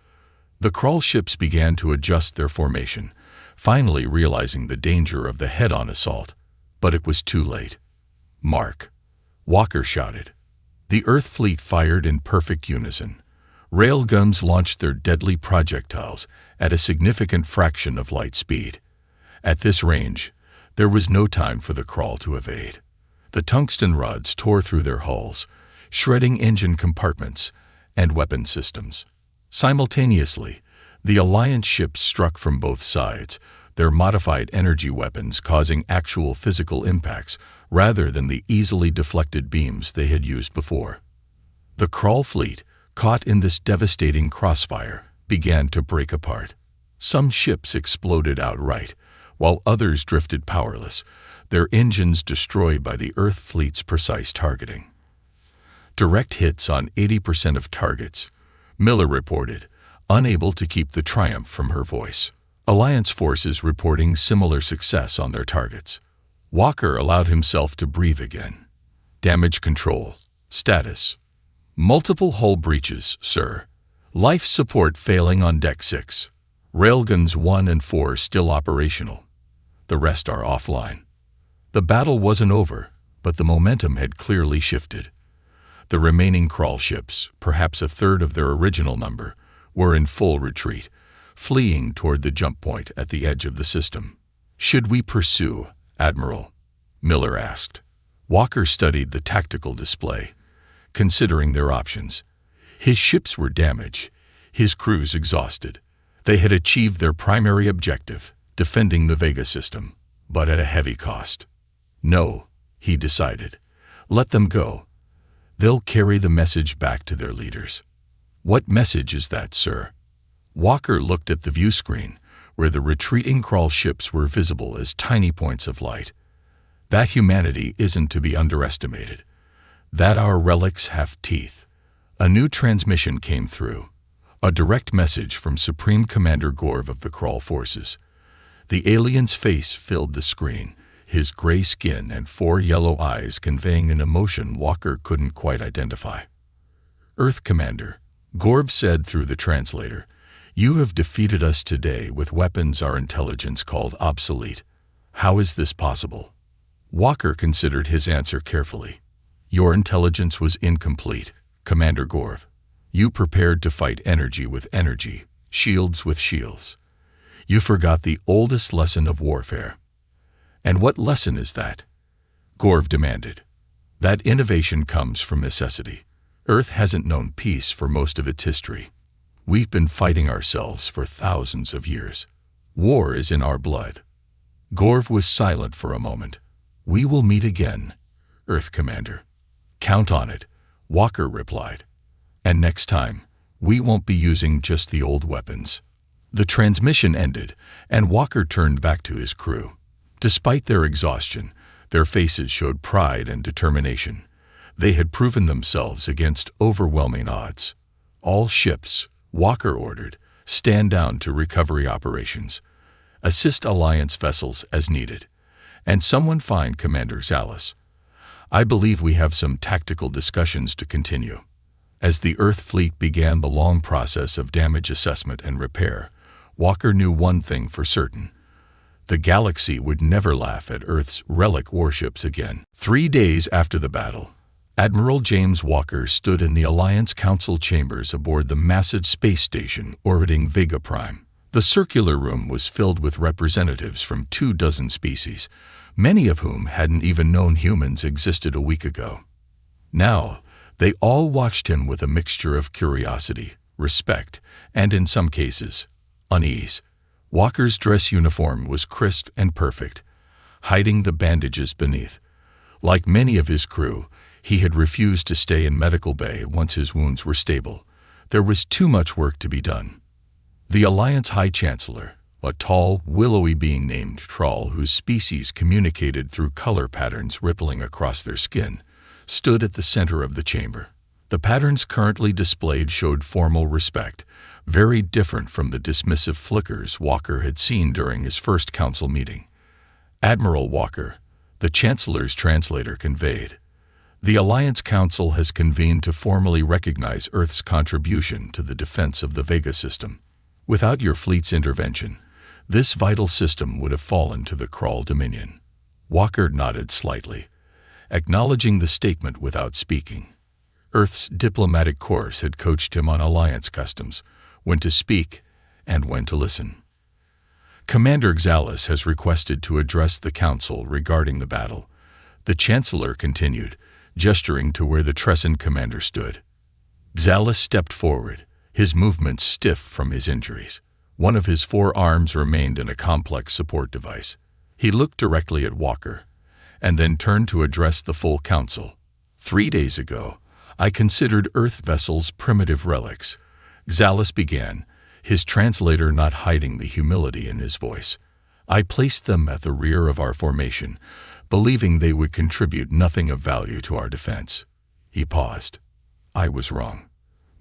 The Krull ships began to adjust their formation, finally realizing the danger of the head-on assault. But it was too late. Mark. Walker shouted. The Earth fleet fired in perfect unison. Railguns launched their deadly projectiles at a significant fraction of light speed. At this range, there was no time for the Krull to evade. The tungsten rods tore through their hulls, shredding engine compartments and weapon systems. Simultaneously, the Alliance ships struck from both sides, their modified energy weapons causing actual physical impacts rather than the easily deflected beams they had used before. The Krull fleet, caught in this devastating crossfire, began to break apart. Some ships exploded outright, while others drifted powerless, their engines destroyed by the Earth fleet's precise targeting. Direct hits on 80% of targets, Miller reported, unable to keep the triumph from her voice. Alliance forces reporting similar success on their targets. Walker allowed himself to breathe again. Damage control. Status. Multiple hull breaches, sir. Life support failing on Deck 6. Railguns 1 and 4 still operational. The rest are offline. The battle wasn't over, but the momentum had clearly shifted. The remaining Krull ships, perhaps a third of their original number, were in full retreat, fleeing toward the jump point at the edge of the system. Should we pursue, Admiral? Miller asked. Walker studied the tactical display, considering their options. His ships were damaged, his crews exhausted. They had achieved their primary objective, defending the Vega system, but at a heavy cost. No, he decided. Let them go. They'll carry the message back to their leaders. What message is that, sir? Walker looked at the view screen, where the retreating Krull ships were visible as tiny points of light. That humanity isn't to be underestimated. That our relics have teeth. A new transmission came through. A direct message from Supreme Commander Gorv of the Krull forces. The alien's face filled the screen, his gray skin and 4 yellow eyes conveying an emotion Walker couldn't quite identify. Earth Commander, Gorv said through the translator, you have defeated us today with weapons our intelligence called obsolete. How is this possible? Walker considered his answer carefully. Your intelligence was incomplete, Commander Gorv. You prepared to fight energy with energy, shields with shields. You forgot the oldest lesson of warfare. And what lesson is that? Gorv demanded. That innovation comes from necessity. Earth hasn't known peace for most of its history. We've been fighting ourselves for thousands of years. War is in our blood. Gorv was silent for a moment. We will meet again, Earth Commander. Count on it, Walker replied. And next time, we won't be using just the old weapons. The transmission ended, and Walker turned back to his crew. Despite their exhaustion, their faces showed pride and determination. They had proven themselves against overwhelming odds. All ships, Walker ordered, stand down to recovery operations. Assist Alliance vessels as needed. And someone find Commander Zallis. I believe we have some tactical discussions to continue. As the Earth fleet began the long process of damage assessment and repair, Walker knew one thing for certain. The galaxy would never laugh at Earth's relic warships again. 3 days after the battle, Admiral James Walker stood in the Alliance Council chambers aboard the massive space station orbiting Vega Prime. The circular room was filled with representatives from 24 species, many of whom hadn't even known humans existed a week ago. Now, they all watched him with a mixture of curiosity, respect, and in some cases, unease. Walker's dress uniform was crisp and perfect, hiding the bandages beneath. Like many of his crew, he had refused to stay in medical bay once his wounds were stable. There was too much work to be done. The Alliance High Chancellor, a tall, willowy being named Troll whose species communicated through color patterns rippling across their skin, stood at the center of the chamber. The patterns currently displayed showed formal respect, very different from the dismissive flickers Walker had seen during his first council meeting. Admiral Walker, the Chancellor's translator, conveyed, "The Alliance Council has convened to formally recognize Earth's contribution to the defense of the Vega system. Without your fleet's intervention, this vital system would have fallen to the Krull Dominion." Walker nodded slightly, acknowledging the statement without speaking. Earth's diplomatic corps had coached him on Alliance customs, when to speak and when to listen. "Commander Zallis has requested to address the Council regarding the battle," the Chancellor continued, gesturing to where the Trescent commander stood. Zallis stepped forward, his movements stiff from his injuries. One of his 4 arms remained in a complex support device. He looked directly at Walker, and then turned to address the full council. "3 days ago, I considered Earth vessels primitive relics," Zallis began, his translator not hiding the humility in his voice. "I placed them at the rear of our formation, believing they would contribute nothing of value to our defense." He paused. "I was wrong."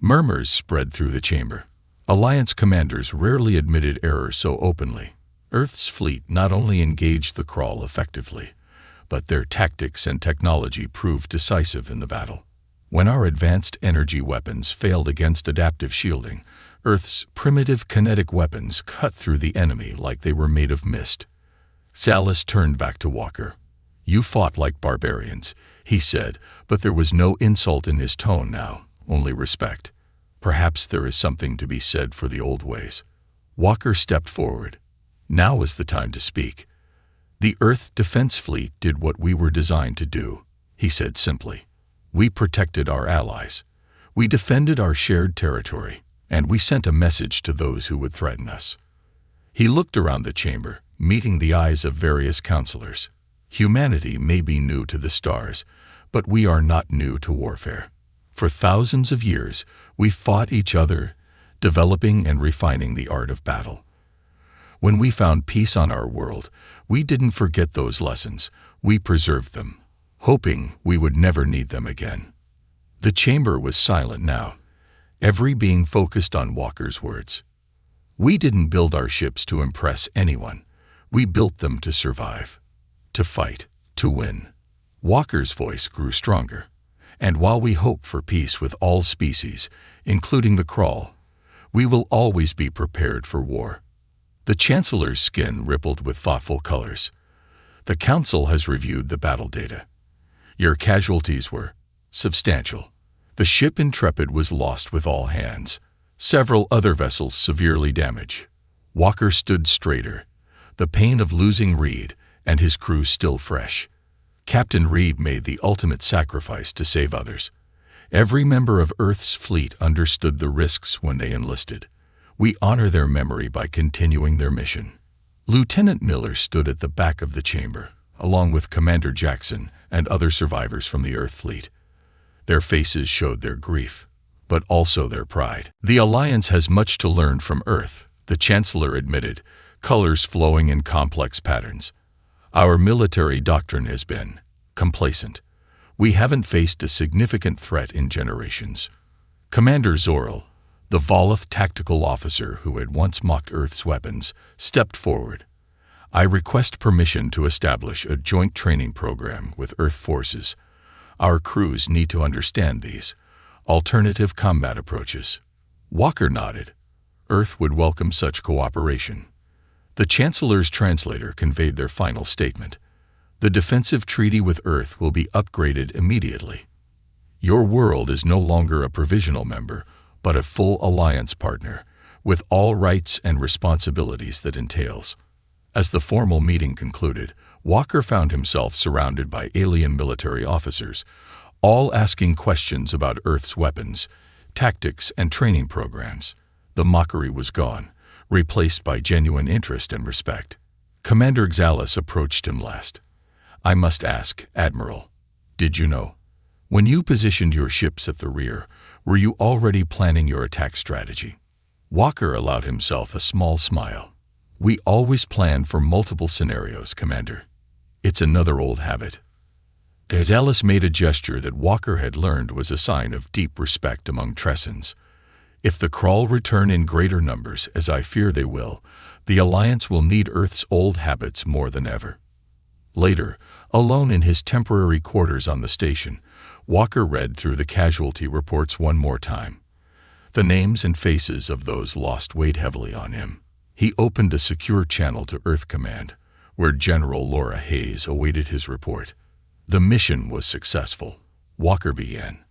Murmurs spread through the chamber. Alliance commanders rarely admitted error so openly. Earth's fleet not only engaged the Krull effectively, but their tactics and technology proved decisive in the battle. When our advanced energy weapons failed against adaptive shielding, Earth's primitive kinetic weapons cut through the enemy like they were made of mist. Zallis turned back to Walker. "You fought like barbarians," he said, but there was no insult in his tone now, only respect. "Perhaps there is something to be said for the old ways." Walker stepped forward. "Now is the time to speak. The Earth Defense Fleet did what we were designed to do," he said simply. "We protected our allies. We defended our shared territory, and we sent a message to those who would threaten us." He looked around the chamber, meeting the eyes of various counselors. "Humanity may be new to the stars, but we are not new to warfare. For thousands of years, we fought each other, developing and refining the art of battle. When we found peace on our world, we didn't forget those lessons. We preserved them, hoping we would never need them again." The chamber was silent now, every being focused on Walker's words. "We didn't build our ships to impress anyone. We built them to survive, to fight, to win." Walker's voice grew stronger. "And while we hope for peace with all species, including the Krull, we will always be prepared for war." The Chancellor's skin rippled with thoughtful colors. "The Council has reviewed the battle data. Your casualties were substantial. The ship Intrepid was lost with all hands. Several other vessels severely damaged." Walker stood straighter, the pain of losing Reed and his crew still fresh. Captain Reed made the ultimate sacrifice to save others. Every member of Earth's fleet understood the risks when they enlisted. We honor their memory by continuing their mission. Lieutenant Miller stood at the back of the chamber, along with Commander Jackson and other survivors from the Earth fleet. Their faces showed their grief, but also their pride. "The Alliance has much to learn from Earth," the Chancellor admitted, colors flowing in complex patterns. "Our military doctrine has been complacent. We haven't faced a significant threat in generations. Commander Zoril, the Volith tactical officer who had once mocked Earth's weapons, stepped forward. I request permission to establish a joint training program with Earth forces. Our crews need to understand these alternative combat approaches. Walker nodded. Earth would welcome such cooperation. The Chancellor's translator conveyed their final statement. The defensive treaty with Earth will be upgraded immediately. Your world is no longer a provisional member, but a full alliance partner, with all rights and responsibilities that entails. As the formal meeting concluded, Walker found himself surrounded by alien military officers, all asking questions about Earth's weapons, tactics, and training programs. The mockery was gone, replaced by genuine interest and respect. Commander Xalis approached him last. I must ask, Admiral, did you know? When you positioned your ships at the rear, were you already planning your attack strategy? Walker allowed himself a small smile. We always plan for multiple scenarios, Commander. It's another old habit. Xalis made a gesture that Walker had learned was a sign of deep respect among Tressans. If the Krall return in greater numbers, as I fear they will, the Alliance will need Earth's old habits more than ever. Later, alone in his temporary quarters on the station, Walker read through the casualty reports one more time. The names and faces of those lost weighed heavily on him. He opened a secure channel to Earth Command, where General Laura Hayes awaited his report. The mission was successful, Walker began.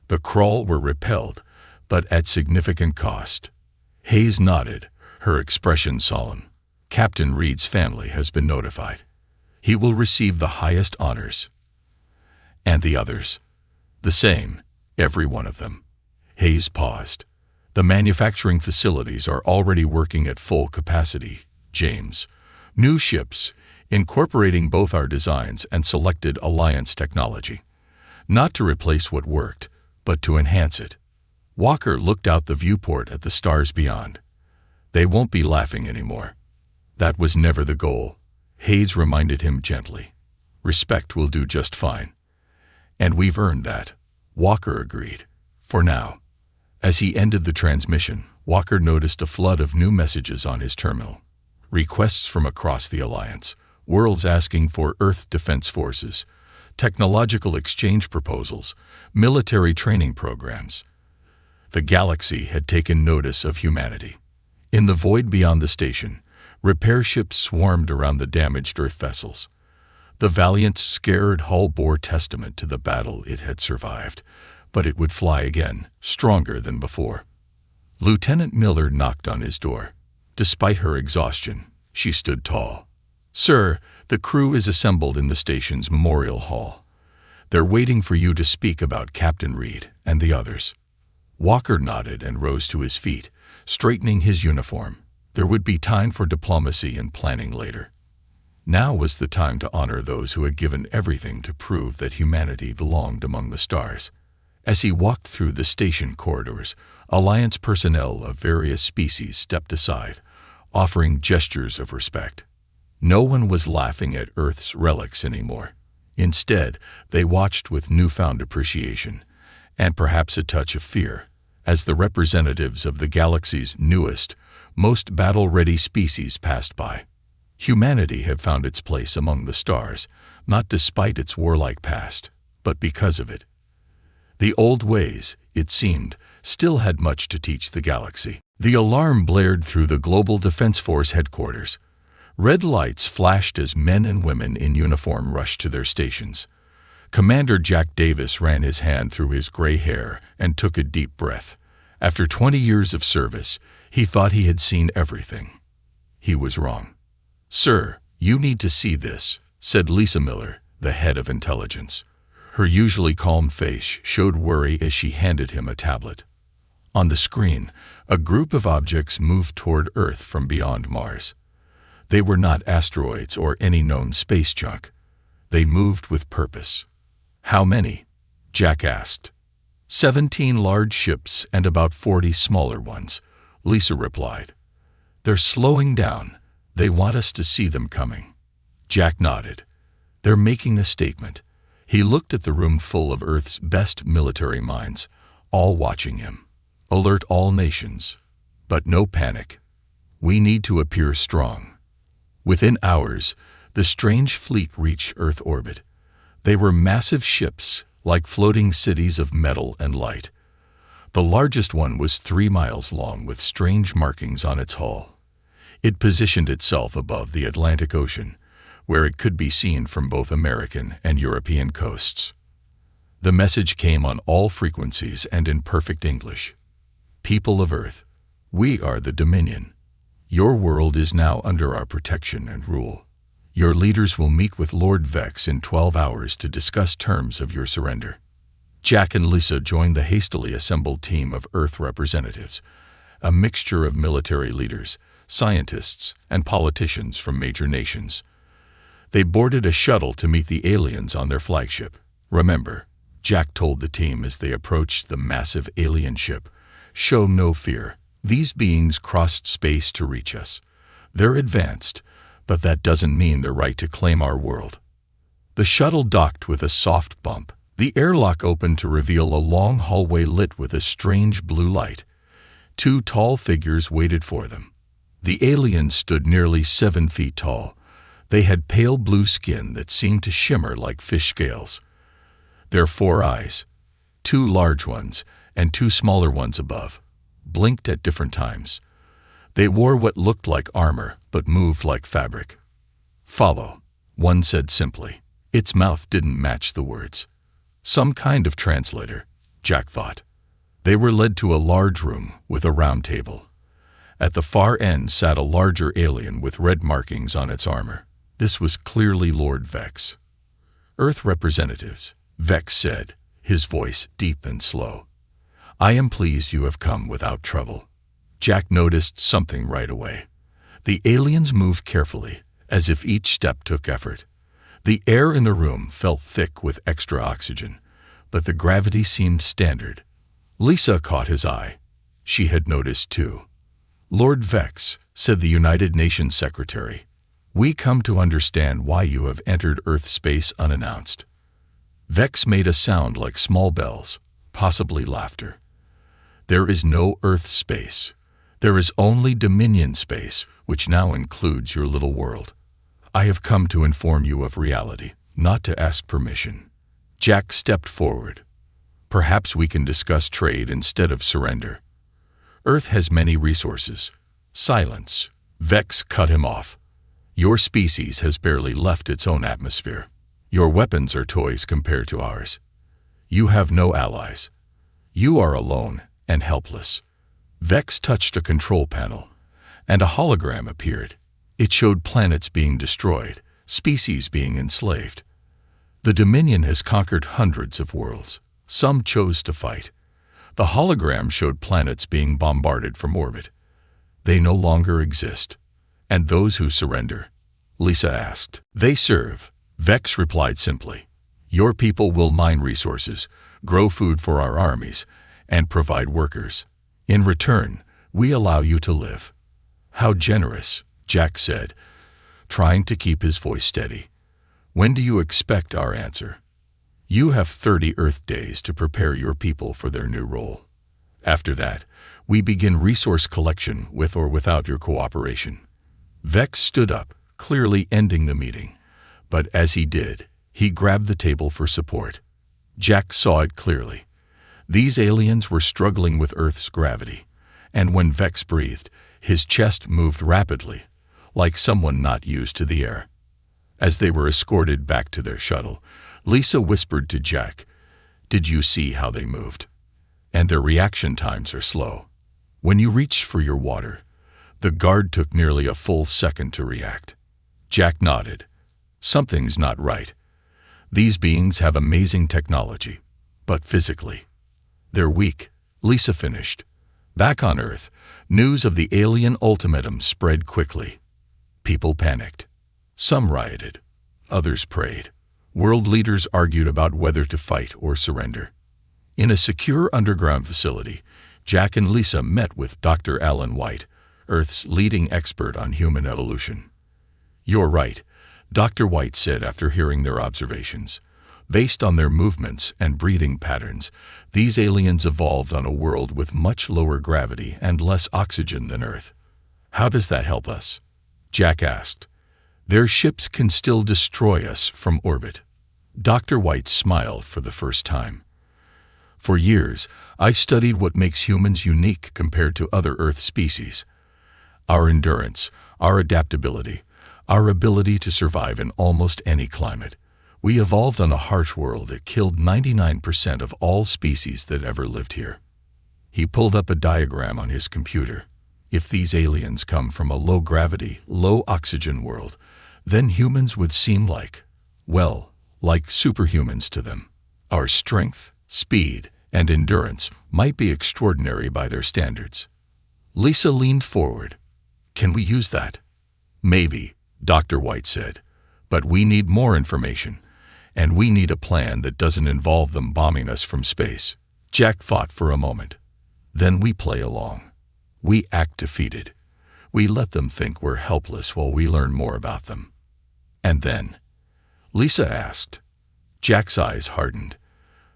The Krall were repelled, but at significant cost. Hayes nodded, her expression solemn. Captain Reed's family has been notified. He will receive the highest honors. And the others? The same, every one of them. Hayes paused. The manufacturing facilities are already working at full capacity, James. New ships, incorporating both our designs and selected Alliance technology. Not to replace what worked, but to enhance it. Walker looked out the viewport at the stars beyond. They won't be laughing anymore. That was never the goal. Hayes reminded him gently. Respect will do just fine. And we've earned that, Walker agreed. For now. As he ended the transmission, Walker noticed a flood of new messages on his terminal. Requests from across the Alliance, worlds asking for Earth Defense Forces, technological exchange proposals, military training programs. The galaxy had taken notice of humanity. In the void beyond the station, repair ships swarmed around the damaged Earth vessels. The Valiant's scared hull bore testament to the battle it had survived, but it would fly again, stronger than before. Lieutenant Miller knocked on his door. Despite her exhaustion, she stood tall. Sir, the crew is assembled in the station's memorial hall. They're waiting for you to speak about Captain Reed and the others. Walker nodded and rose to his feet, straightening his uniform. There would be time for diplomacy and planning later. Now was the time to honor those who had given everything to prove that humanity belonged among the stars. As he walked through the station corridors, Alliance personnel of various species stepped aside, offering gestures of respect. No one was laughing at Earth's relics anymore. Instead, they watched with newfound appreciation, and perhaps a touch of fear, as the representatives of the galaxy's newest, most battle-ready species passed by. Humanity had found its place among the stars, not despite its warlike past, but because of it. The old ways, it seemed, still had much to teach the galaxy. The alarm blared through the Global Defense Force headquarters. Red lights flashed as men and women in uniform rushed to their stations. Commander Jack Davis ran his hand through his gray hair and took a deep breath. After 20 years of service, he thought he had seen everything. He was wrong. Sir, you need to see this, said Lisa Miller, the head of intelligence. Her usually calm face showed worry as she handed him a tablet. On the screen, a group of objects moved toward Earth from beyond Mars. They were not asteroids or any known space junk. They moved with purpose. How many? Jack asked. 17 large ships and about 40 smaller ones, Lisa replied. They're slowing down. They want us to see them coming. Jack nodded. They're making a statement. He looked at the room full of Earth's best military minds, all watching him. Alert all nations. But no panic. We need to appear strong. Within hours, the strange fleet reached Earth orbit. They were massive ships, like floating cities of metal and light. The largest one was 3 miles long with strange markings on its hull. It positioned itself above the Atlantic Ocean, where it could be seen from both American and European coasts. The message came on all frequencies and in perfect English. People of Earth, we are the Dominion. Your world is now under our protection and rule. Your leaders will meet with Lord Vex in 12 hours to discuss terms of your surrender. Jack and Lisa joined the hastily assembled team of Earth representatives, a mixture of military leaders, scientists, and politicians from major nations. They boarded a shuttle to meet the aliens on their flagship. Remember, Jack told the team as they approached the massive alien ship, show no fear. These beings crossed space to reach us. They're advanced, but that doesn't mean they're right to claim our world. The shuttle docked with a soft bump. The airlock opened to reveal a long hallway lit with a strange blue light. 2 tall figures waited for them. The aliens stood nearly 7 feet tall. They had pale blue skin that seemed to shimmer like fish scales. Their 4 eyes, 2 large ones and 2 smaller ones above, blinked at different times. They wore what looked like armor but moved like fabric. Follow, one said simply. Its mouth didn't match the words. Some kind of translator, Jack thought. They were led to a large room with a round table. At the far end sat a larger alien with red markings on its armor. This was clearly Lord Vex. Earth representatives, Vex said, his voice deep and slow. I am pleased you have come without trouble. Jack noticed something right away. The aliens moved carefully, as if each step took effort. The air in the room felt thick with extra oxygen, but the gravity seemed standard. Lisa caught his eye. She had noticed too. Lord Vex, said the United Nations Secretary, we come to understand why you have entered Earth space unannounced. Vex made a sound like small bells, possibly laughter. There is no Earth space. There is only Dominion space, which now includes your little world. I have come to inform you of reality, not to ask permission. Jack stepped forward. Perhaps we can discuss trade instead of surrender. Earth has many resources. Silence. Vex cut him off. Your species has barely left its own atmosphere. Your weapons are toys compared to ours. You have no allies. You are alone and helpless. Vex touched a control panel, and a hologram appeared. It showed planets being destroyed, species being enslaved. The Dominion has conquered hundreds of worlds. Some chose to fight. The hologram showed planets being bombarded from orbit. They no longer exist. And those who surrender? Lisa asked. They serve. Vex replied simply. Your people will mine resources, grow food for our armies, and provide workers. In return, we allow you to live. How generous, Jack said, trying to keep his voice steady. When do you expect our answer? You have 30 Earth days to prepare your people for their new role. After that, we begin resource collection with or without your cooperation. Vex stood up, clearly ending the meeting. But as he did, he grabbed the table for support. Jack saw it clearly. These aliens were struggling with Earth's gravity, and when Vex breathed, his chest moved rapidly, like someone not used to the air. As they were escorted back to their shuttle, Lisa whispered to Jack, "Did you see how they moved? And their reaction times are slow. When you reached for your water, the guard took nearly a full second to react." Jack nodded. Something's not right. These beings have amazing technology, but physically, they're weak. Lisa finished. Back on Earth, news of the alien ultimatum spread quickly. People panicked. Some rioted. Others prayed. World leaders argued about whether to fight or surrender. In a secure underground facility, Jack and Lisa met with Dr. Alan White, Earth's leading expert on human evolution. "You're right," Dr. White said after hearing their observations. Based on their movements and breathing patterns, these aliens evolved on a world with much lower gravity and less oxygen than Earth. How does that help us? Jack asked. Their ships can still destroy us from orbit. Dr. White smiled for the first time. For years, I studied what makes humans unique compared to other Earth species. Our endurance, our adaptability, our ability to survive in almost any climate. We evolved on a harsh world that killed 99% of all species that ever lived here. He pulled up a diagram on his computer. If these aliens come from a low-gravity, low-oxygen world, then humans would seem like superhumans to them. Our strength, speed, and endurance might be extraordinary by their standards. Lisa leaned forward. Can we use that? Maybe, Dr. White said, but we need more information, and we need a plan that doesn't involve them bombing us from space. Jack thought for a moment. Then we play along. We act defeated. We let them think we're helpless while we learn more about them. And then? Lisa asked. Jack's eyes hardened.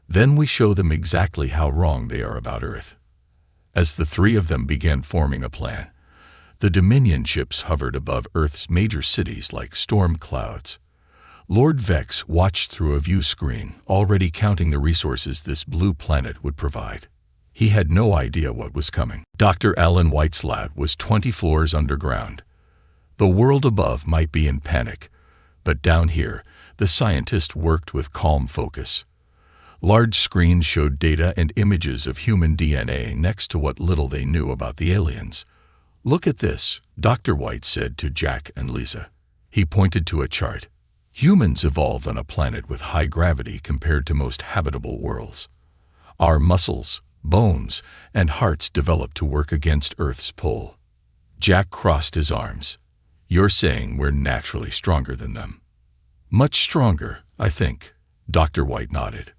Then we show them exactly how wrong they are about Earth. As the three of them began forming a plan, the Dominion ships hovered above Earth's major cities like storm clouds. Lord Vex watched through a view screen, already counting the resources this blue planet would provide. He had no idea what was coming. Dr. Alan White's lab was 20 floors underground. The world above might be in panic, but down here, the scientist worked with calm focus. Large screens showed data and images of human DNA next to what little they knew about the aliens. Look at this, Dr. White said to Jack and Lisa. He pointed to a chart. Humans evolved on a planet with high gravity compared to most habitable worlds. Our muscles, bones, and hearts developed to work against Earth's pull. Jack crossed his arms. You're saying we're naturally stronger than them? Much stronger, I think, Dr. White nodded.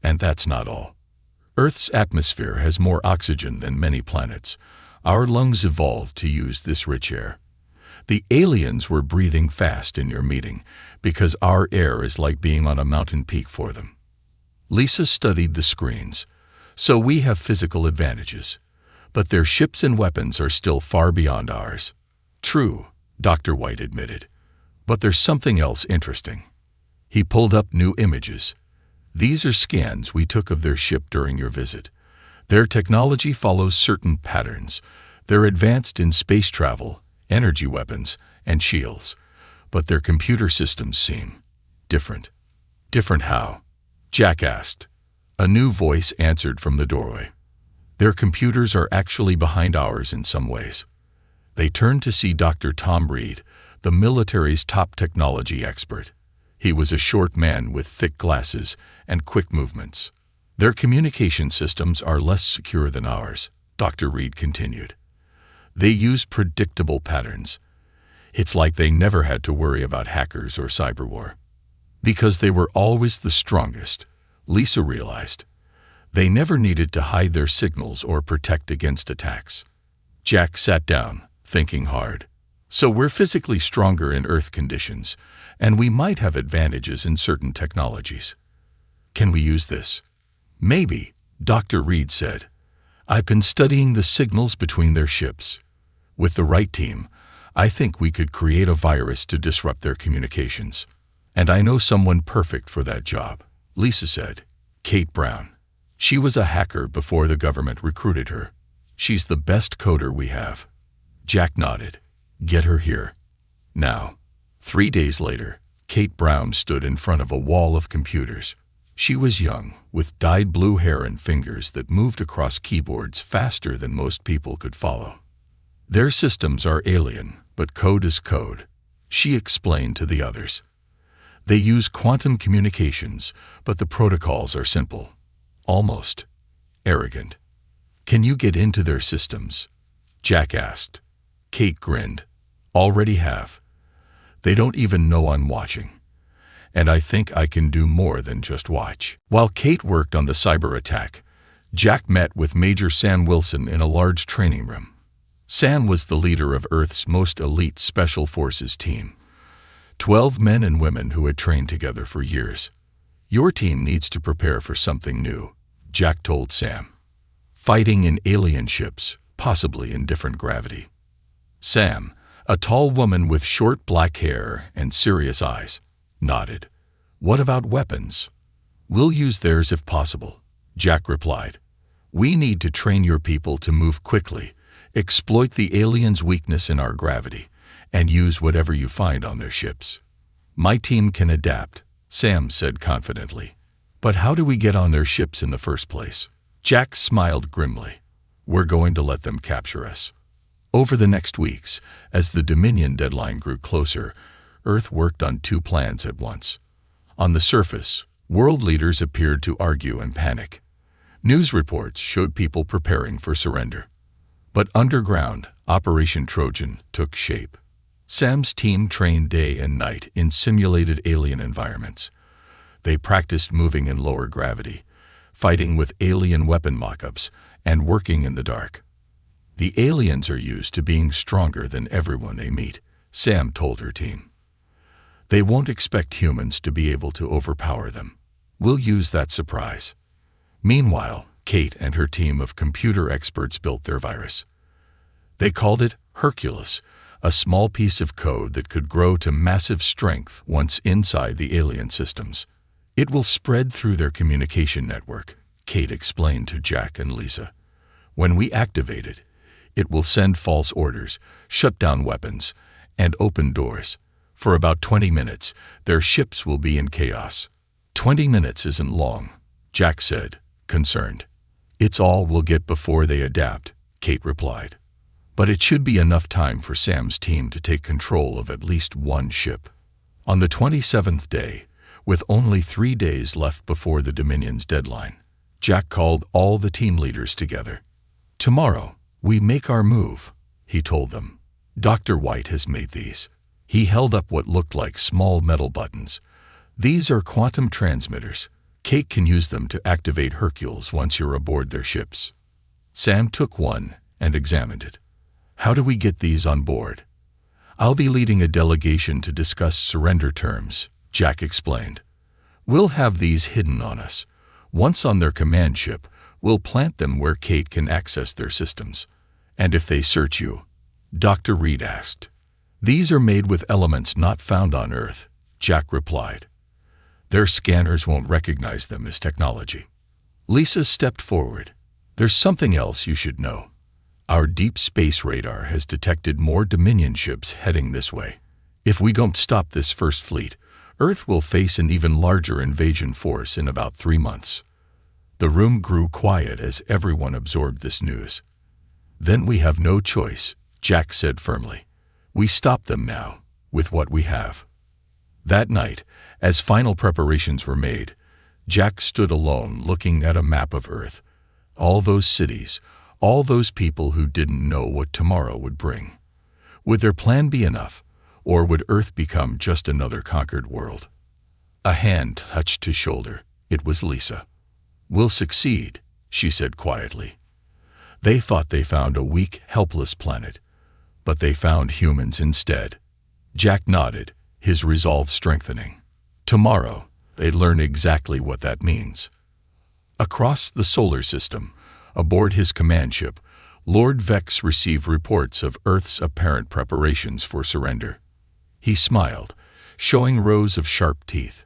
And that's not all. Earth's atmosphere has more oxygen than many planets. Our lungs evolved to use this rich air. The aliens were breathing fast in your meeting because our air is like being on a mountain peak for them. Lisa studied the screens. So we have physical advantages, but their ships and weapons are still far beyond ours. True, Dr. White admitted, but there's something else interesting. He pulled up new images. These are scans we took of their ship during your visit. Their technology follows certain patterns. They're advanced in space travel, energy weapons, and shields, but their computer systems seem different. Different how? Jack asked. A new voice answered from the doorway. Their computers are actually behind ours in some ways. They turned to see Dr. Tom Reed, the military's top technology expert. He was a short man with thick glasses and quick movements. Their communication systems are less secure than ours, Dr. Reed continued. They use predictable patterns. It's like they never had to worry about hackers or cyberwar. Because they were always the strongest, Lisa realized. They never needed to hide their signals or protect against attacks. Jack sat down, thinking hard. So we're physically stronger in Earth conditions, and we might have advantages in certain technologies. Can we use this? Maybe, Dr. Reed said. I've been studying the signals between their ships. With the right team, I think we could create a virus to disrupt their communications. And I know someone perfect for that job, Lisa said. Kate Brown. She was a hacker before the government recruited her. She's the best coder we have. Jack nodded. Get her here. Now. 3 days later, Kate Brown stood in front of a wall of computers. She was young, with dyed blue hair and fingers that moved across keyboards faster than most people could follow. Their systems are alien, but code is code, she explained to the others. They use quantum communications, but the protocols are simple. Almost arrogant. Can you get into their systems? Jack asked. Kate grinned. Already have. They don't even know I'm watching. And I think I can do more than just watch. While Kate worked on the cyber attack, Jack met with Major Sam Wilson in a large training room. Sam was the leader of Earth's most elite Special Forces team. 12 men and women who had trained together for years. Your team needs to prepare for something new, Jack told Sam. Fighting in alien ships, possibly in different gravity. Sam, a tall woman with short black hair and serious eyes, nodded. What about weapons? We'll use theirs if possible, Jack replied. We need to train your people to move quickly, exploit the aliens' weakness in our gravity, and use whatever you find on their ships. My team can adapt, Sam said confidently. But how do we get on their ships in the first place? Jack smiled grimly. We're going to let them capture us. Over the next weeks, as the Dominion deadline grew closer, Earth worked on 2 plans at once. On the surface, world leaders appeared to argue and panic. News reports showed people preparing for surrender. But underground, Operation Trojan took shape. Sam's team trained day and night in simulated alien environments. They practiced moving in lower gravity, fighting with alien weapon mock-ups, and working in the dark. The aliens are used to being stronger than everyone they meet, Sam told her team. They won't expect humans to be able to overpower them. We'll use that surprise. Meanwhile, Kate and her team of computer experts built their virus. They called it Hercules, a small piece of code that could grow to massive strength once inside the alien systems. It will spread through their communication network, Kate explained to Jack and Lisa. When we activate it, it will send false orders, shut down weapons, and open doors. For about 20 minutes, their ships will be in chaos. 20 minutes isn't long, Jack said, concerned. It's all we'll get before they adapt, Kate replied. But it should be enough time for Sam's team to take control of at least one ship. On the 27th day, with only 3 days left before the Dominion's deadline, Jack called all the team leaders together. Tomorrow, we make our move, he told them. Dr. White has made these. He held up what looked like small metal buttons. These are quantum transmitters. Kate can use them to activate Hercules once you're aboard their ships. Sam took one and examined it. How do we get these on board? I'll be leading a delegation to discuss surrender terms, Jack explained. We'll have these hidden on us. Once on their command ship, we'll plant them where Kate can access their systems. And if they search you? Dr. Reed asked. These are made with elements not found on Earth, Jack replied. Their scanners won't recognize them as technology. Lisa stepped forward. There's something else you should know. Our deep space radar has detected more Dominion ships heading this way. If we don't stop this first fleet, Earth will face an even larger invasion force in about 3 months. The room grew quiet as everyone absorbed this news. Then we have no choice, Jack said firmly. We stop them now, with what we have. That night, as final preparations were made, Jack stood alone looking at a map of Earth. All those cities, all those people who didn't know what tomorrow would bring. Would their plan be enough, or would Earth become just another conquered world? A hand touched his shoulder. It was Lisa. We'll succeed, she said quietly. They thought they found a weak, helpless planet, but they found humans instead. Jack nodded, his resolve strengthening. Tomorrow, they'd learn exactly what that means. Across the solar system, aboard his command ship, Lord Vex received reports of Earth's apparent preparations for surrender. He smiled, showing rows of sharp teeth.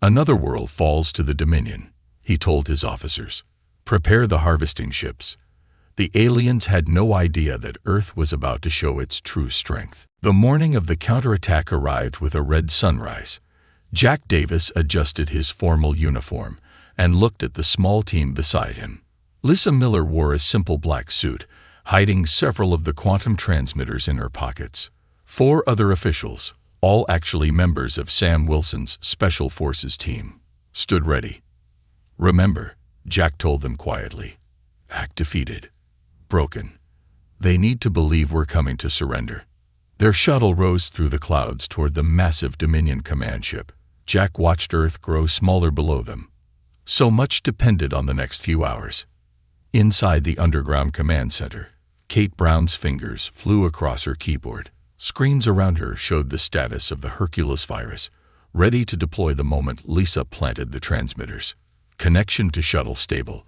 Another world falls to the Dominion, he told his officers. Prepare the harvesting ships. The aliens had no idea that Earth was about to show its true strength. The morning of the counterattack arrived with a red sunrise. Jack Davis adjusted his formal uniform and looked at the small team beside him. Lisa Miller wore a simple black suit, hiding several of the quantum transmitters in her pockets. 4 other officials, all actually members of Sam Wilson's Special Forces team, stood ready. Remember, Jack told them quietly, act defeated. Broken. They need to believe we're coming to surrender. Their shuttle rose through the clouds toward the massive Dominion command ship. Jack watched Earth grow smaller below them. So much depended on the next few hours. Inside the underground command center, Kate Brown's fingers flew across her keyboard. Screens around her showed the status of the Hercules virus, ready to deploy the moment Lisa planted the transmitters. Connection to shuttle stable,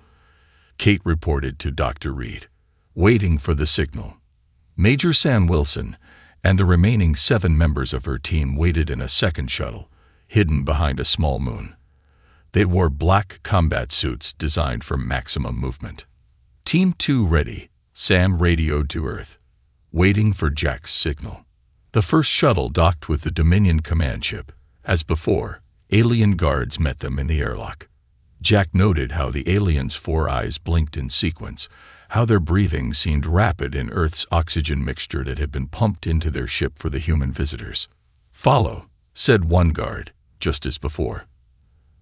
Kate reported to Dr. Reed, waiting for the signal. Major Sam Wilson and the remaining 7 members of her team waited in a second shuttle, hidden behind a small moon. They wore black combat suits designed for maximum movement. Team 2 ready, Sam radioed to Earth, waiting for Jack's signal. The first shuttle docked with the Dominion command ship. As before, alien guards met them in the airlock. Jack noted how the aliens' 4 eyes blinked in sequence, how their breathing seemed rapid in Earth's oxygen mixture that had been pumped into their ship for the human visitors. "Follow," said one guard, just as before.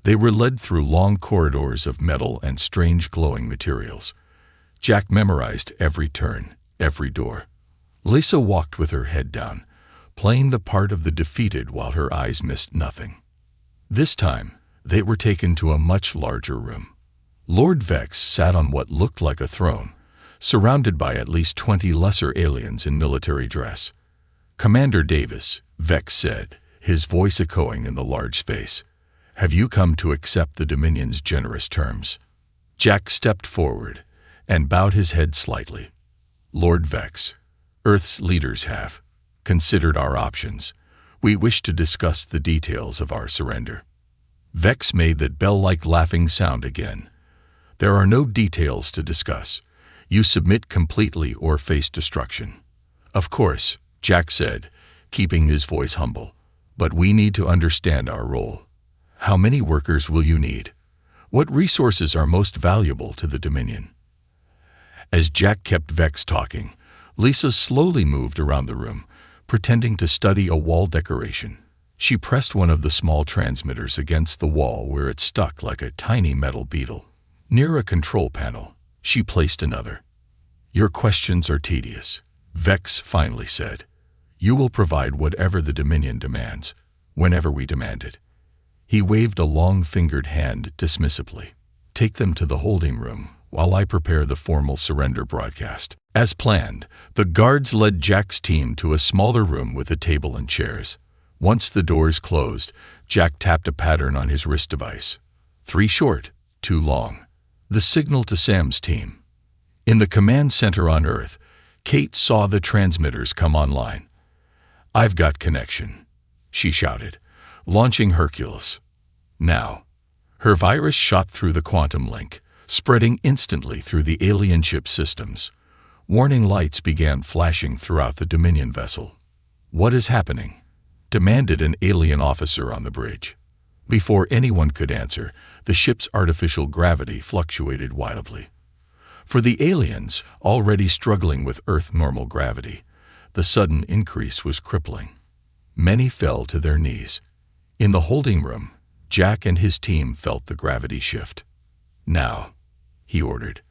They were led through long corridors of metal and strange glowing materials. Jack memorized every turn, every door. Lisa walked with her head down, playing the part of the defeated while her eyes missed nothing. This time, they were taken to a much larger room. Lord Vex sat on what looked like a throne, surrounded by at least 20 lesser aliens in military dress. "Commander Davis," Vex said, his voice echoing in the large space, "have you come to accept the Dominion's generous terms?" Jack stepped forward and bowed his head slightly. "Lord Vex, Earth's leaders have considered our options. We wish to discuss the details of our surrender." Vex made that bell-like laughing sound again. "There are no details to discuss. You submit completely or face destruction." "Of course," Jack said, keeping his voice humble, "but we need to understand our role. How many workers will you need? What resources are most valuable to the Dominion?" As Jack kept Vex talking, Lisa slowly moved around the room, pretending to study a wall decoration. She pressed one of the small transmitters against the wall where it stuck like a tiny metal beetle. Near a control panel, she placed another. "Your questions are tedious," Vex finally said. "You will provide whatever the Dominion demands, whenever we demand it." He waved a long-fingered hand dismissively. "Take them to the holding room while I prepare the formal surrender broadcast." As planned, the guards led Jack's team to a smaller room with a table and chairs. Once the doors closed, Jack tapped a pattern on his wrist device. 3 short, 2 long. The signal to Sam's team. In the command center on Earth, Kate saw the transmitters come online. "I've got connection," she shouted, launching Hercules. Now, her virus shot through the quantum link, spreading instantly through the alien ship systems. Warning lights began flashing throughout the Dominion vessel. "What is happening?" demanded an alien officer on the bridge. Before anyone could answer, the ship's artificial gravity fluctuated wildly. For the aliens, already struggling with Earth normal gravity, the sudden increase was crippling. Many fell to their knees. In the holding room, Jack and his team felt the gravity shift. "Now," he ordered.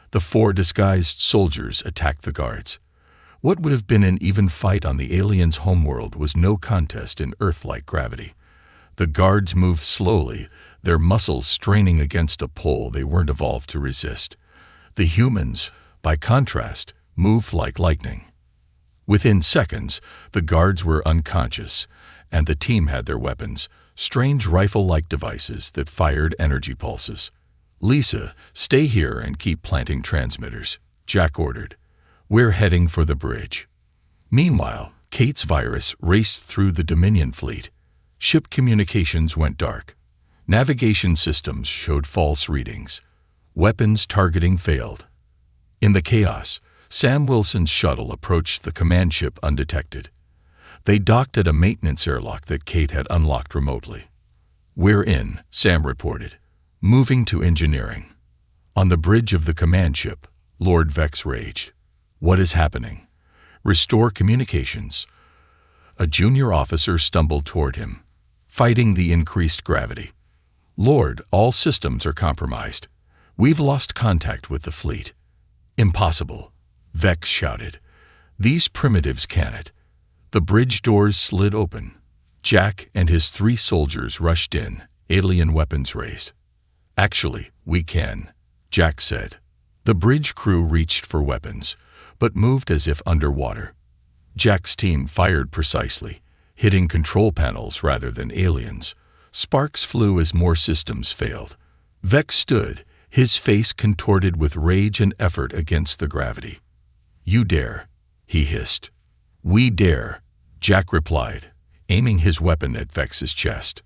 The 4 disguised soldiers attacked the guards. What would have been an even fight on the aliens' homeworld was no contest in Earth-like gravity. The guards moved slowly, their muscles straining against a pull they weren't evolved to resist. The humans, by contrast, moved like lightning. Within seconds, the guards were unconscious, and the team had their weapons, strange rifle-like devices that fired energy pulses. "Lisa, stay here and keep planting transmitters," Jack ordered. "We're heading for the bridge." Meanwhile, Kate's virus raced through the Dominion fleet. Ship communications went dark. Navigation systems showed false readings. Weapons targeting failed. In the chaos, Sam Wilson's shuttle approached the command ship undetected. They docked at a maintenance airlock that Kate had unlocked remotely. "We're in," Sam reported, moving to engineering. On the bridge of the command ship, Lord Vex raged. "What is happening? Restore communications." A junior officer stumbled toward him, fighting the increased gravity. "Lord, all systems are compromised. We've lost contact with the fleet." "Impossible," Vex shouted. "These primitives can't." The bridge doors slid open. Jack and his 3 soldiers rushed in, alien weapons raised. "Actually, we can," Jack said. The bridge crew reached for weapons, but moved as if underwater. Jack's team fired precisely, hitting control panels rather than aliens. Sparks flew as more systems failed. Vex stood, his face contorted with rage and effort against the gravity. "You dare," he hissed. "We dare," Jack replied, aiming his weapon at Vex's chest.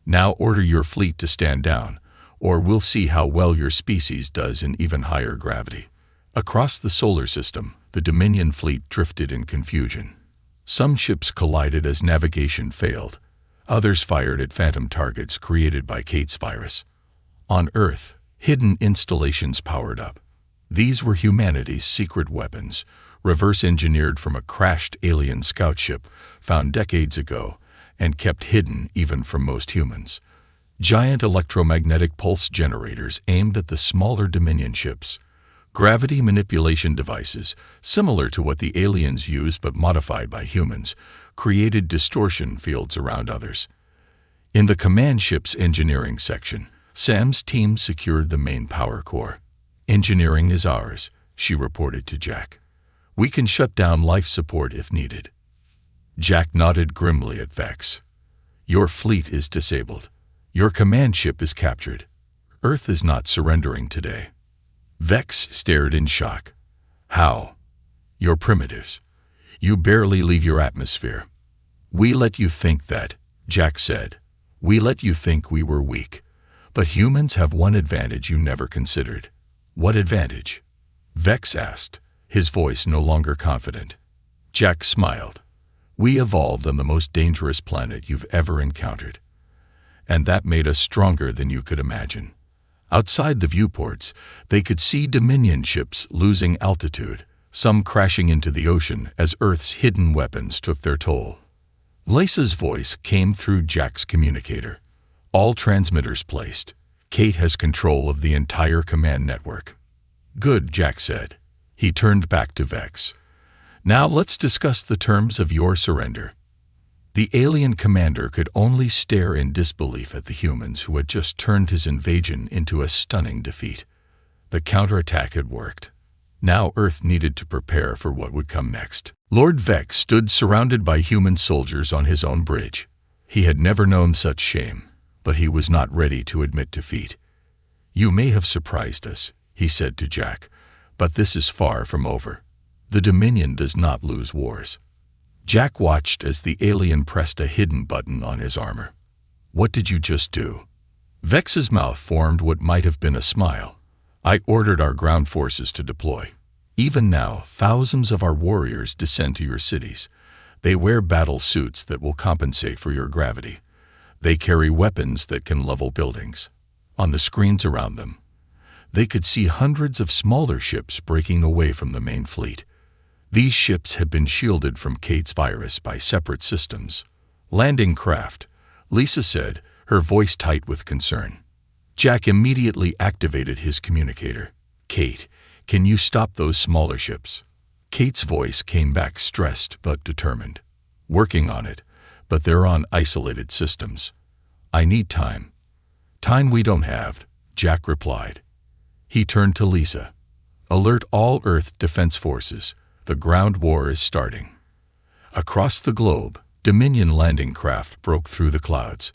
"Now order your fleet to stand down, or we'll see how well your species does in even higher gravity." Across the solar system, the Dominion fleet drifted in confusion. Some ships collided as navigation failed. Others fired at phantom targets created by Kate's virus. On Earth, hidden installations powered up. These were humanity's secret weapons, reverse-engineered from a crashed alien scout ship found decades ago and kept hidden even from most humans. Giant electromagnetic pulse generators aimed at the smaller Dominion ships. Gravity manipulation devices, similar to what the aliens used but modified by humans, created distortion fields around others. In the command ship's engineering section, Sam's team secured the main power core. "Engineering is ours," she reported to Jack. "We can shut down life support if needed." Jack nodded grimly at Vex. "Your fleet is disabled. Your command ship is captured. Earth is not surrendering today." Vex stared in shock. "How? You're primitives. You barely leave your atmosphere." "We let you think that," Jack said. "We let you think we were weak. But humans have one advantage you never considered." "What advantage?" Vex asked, his voice no longer confident. Jack smiled. "We evolved on the most dangerous planet you've ever encountered. And that made us stronger than you could imagine." Outside the viewports, they could see Dominion ships losing altitude, some crashing into the ocean as Earth's hidden weapons took their toll. Lisa's voice came through Jack's communicator. "All transmitters placed. Kate has control of the entire command network." "Good," Jack said. He turned back to Vex. "Now let's discuss the terms of your surrender." The alien commander could only stare in disbelief at the humans who had just turned his invasion into a stunning defeat. The counterattack had worked. Now Earth needed to prepare for what would come next. Lord Vex stood surrounded by human soldiers on his own bridge. He had never known such shame, but he was not ready to admit defeat. "You may have surprised us," he said to Jack, "but this is far from over. The Dominion does not lose wars." Jack watched as the alien pressed a hidden button on his armor. "What did you just do?" Vex's mouth formed what might have been a smile. "I ordered our ground forces to deploy. Even now, thousands of our warriors descend to your cities. They wear battle suits that will compensate for your gravity. They carry weapons that can level buildings. On the screens around them, they could see hundreds of smaller ships breaking away from the main fleet. These ships had been shielded from Kate's virus by separate systems. Landing craft, Lisa said, her voice tight with concern. Jack immediately activated his communicator. "Kate, can you stop those smaller ships?" Kate's voice came back stressed but determined. "Working on it, but they're on isolated systems. I need time." "Time we don't have," Jack replied. He turned to Lisa. "Alert all Earth defense forces. The ground war is starting." Across the globe, Dominion landing craft broke through the clouds.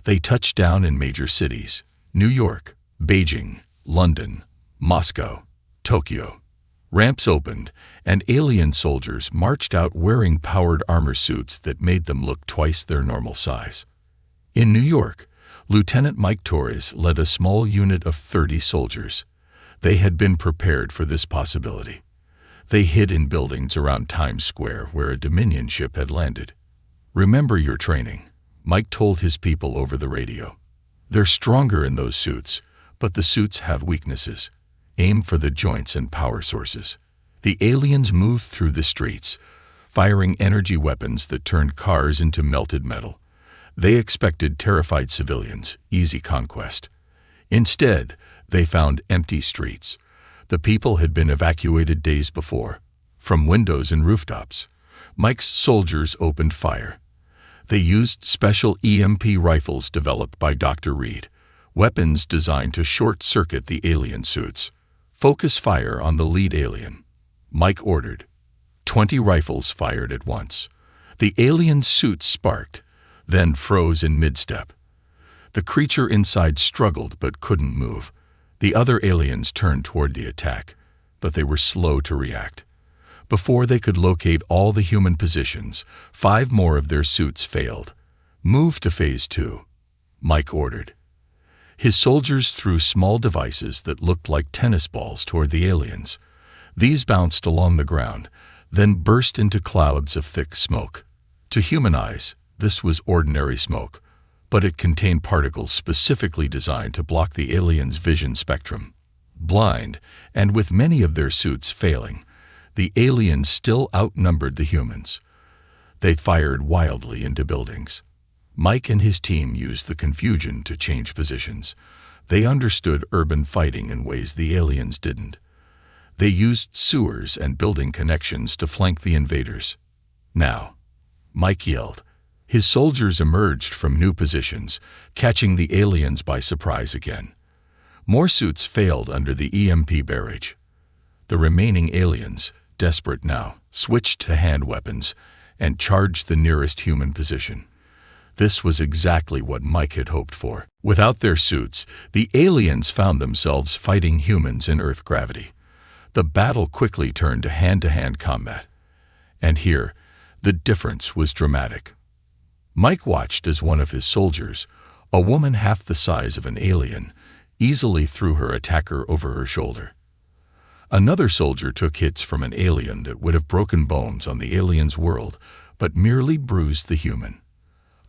They touched down in major cities: New York, Beijing, London, Moscow, Tokyo. Ramps opened, and alien soldiers marched out wearing powered armor suits that made them look twice their normal size. In New York, Lieutenant Mike Torres led a small unit of 30 soldiers. They had been prepared for this possibility. They hid in buildings around Times Square where a Dominion ship had landed. "Remember your training," Mike told his people over the radio. "They're stronger in those suits, but the suits have weaknesses. Aim for the joints and power sources." The aliens moved through the streets, firing energy weapons that turned cars into melted metal. They expected terrified civilians, easy conquest. Instead, they found empty streets. The people had been evacuated days before. From windows and rooftops, Mike's soldiers opened fire. They used special EMP rifles developed by Dr. Reed, weapons designed to short-circuit the alien suits. "Focus fire on the lead alien," Mike ordered. 20 rifles fired at once. The alien's suit sparked, then froze in mid-step. The creature inside struggled but couldn't move. The other aliens turned toward the attack, but they were slow to react. Before they could locate all the human positions, 5 more of their suits failed. "Move to Phase 2, Mike ordered. His soldiers threw small devices that looked like tennis balls toward the aliens. These bounced along the ground, then burst into clouds of thick smoke. To human eyes, this was ordinary smoke, but it contained particles specifically designed to block the aliens' vision spectrum. Blind, and with many of their suits failing, the aliens still outnumbered the humans. They fired wildly into buildings. Mike and his team used the confusion to change positions. They understood urban fighting in ways the aliens didn't. They used sewers and building connections to flank the invaders. "Now," Mike yelled. His soldiers emerged from new positions, catching the aliens by surprise again. More suits failed under the EMP barrage. The remaining aliens, desperate now, switched to hand weapons and charged the nearest human position. This was exactly what Mike had hoped for. Without their suits, the aliens found themselves fighting humans in Earth gravity. The battle quickly turned to hand-to-hand combat. And here, the difference was dramatic. Mike watched as one of his soldiers, a woman half the size of an alien, easily threw her attacker over her shoulder. Another soldier took hits from an alien that would have broken bones on the alien's world, but merely bruised the human.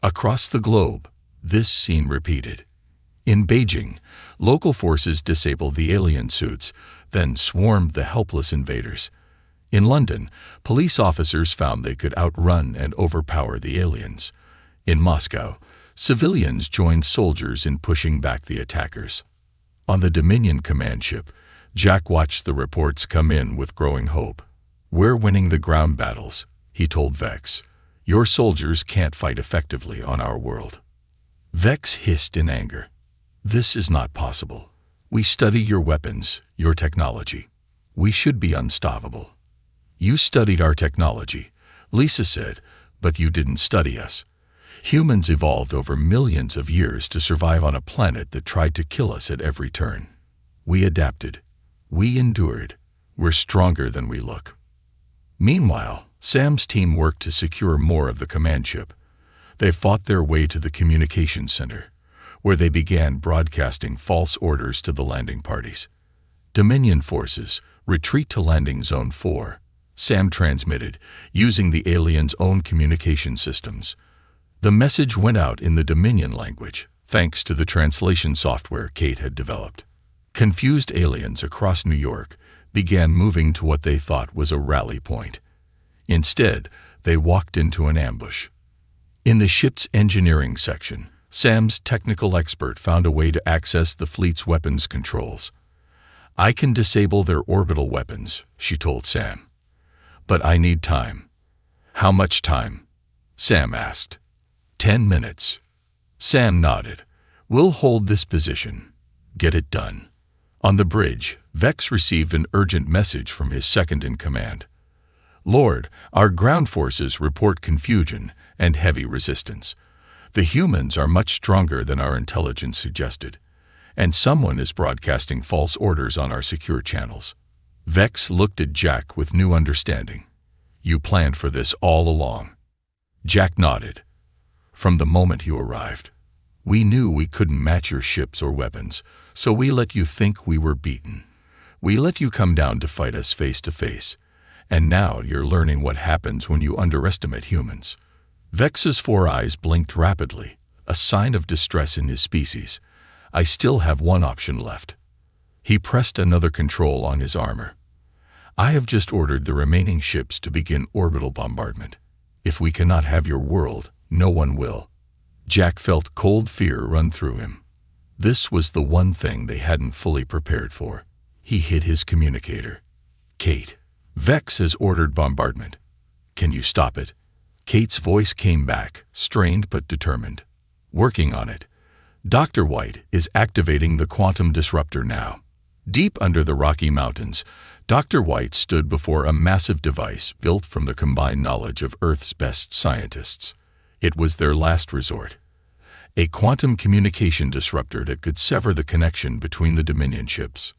Across the globe, this scene repeated. In Beijing, local forces disabled the alien suits, then swarmed the helpless invaders. In London, police officers found they could outrun and overpower the aliens. In Moscow, civilians joined soldiers in pushing back the attackers. On the Dominion command ship, Jack watched the reports come in with growing hope. "We're winning the ground battles," he told Vex. "Your soldiers can't fight effectively on our world." Vex hissed in anger. "This is not possible. We study your weapons, your technology. We should be unstoppable." "You studied our technology," Lisa said, "but you didn't study us. Humans evolved over millions of years to survive on a planet that tried to kill us at every turn. We adapted. We endured. We're stronger than we look." Meanwhile, Sam's team worked to secure more of the command ship. They fought their way to the communications center, where they began broadcasting false orders to the landing parties. "Dominion forces, retreat to landing zone 4, Sam transmitted, using the aliens' own communication systems. The message went out in the Dominion language, thanks to the translation software Kate had developed. Confused aliens across New York began moving to what they thought was a rally point. Instead, they walked into an ambush. In the ship's engineering section, Sam's technical expert found a way to access the fleet's weapons controls. "I can disable their orbital weapons," she told Sam. "But I need time." "How much time?" Sam asked. 10 minutes. Sam nodded. "We'll hold this position. Get it done." On the bridge, Vex received an urgent message from his second-in-command. "Lord, our ground forces report confusion and heavy resistance. The humans are much stronger than our intelligence suggested, and someone is broadcasting false orders on our secure channels." Vex looked at Jack with new understanding. "You planned for this all along." Jack nodded. "From the moment you arrived. We knew we couldn't match your ships or weapons, so we let you think we were beaten. We let you come down to fight us face to face, and now you're learning what happens when you underestimate humans." Vex's 4 eyes blinked rapidly, a sign of distress in his species. "I still have one option left." He pressed another control on his armor. "I have just ordered the remaining ships to begin orbital bombardment. If we cannot have your world, no one will." Jack felt cold fear run through him. This was the one thing they hadn't fully prepared for. He hit his communicator. "Kate, Vex has ordered bombardment. Can you stop it?" Kate's voice came back, strained but determined. "Working on it. Dr. White is activating the quantum disruptor now." Deep under the Rocky Mountains, Dr. White stood before a massive device built from the combined knowledge of Earth's best scientists. It was their last resort. A quantum communication disruptor that could sever the connection between the Dominion ships.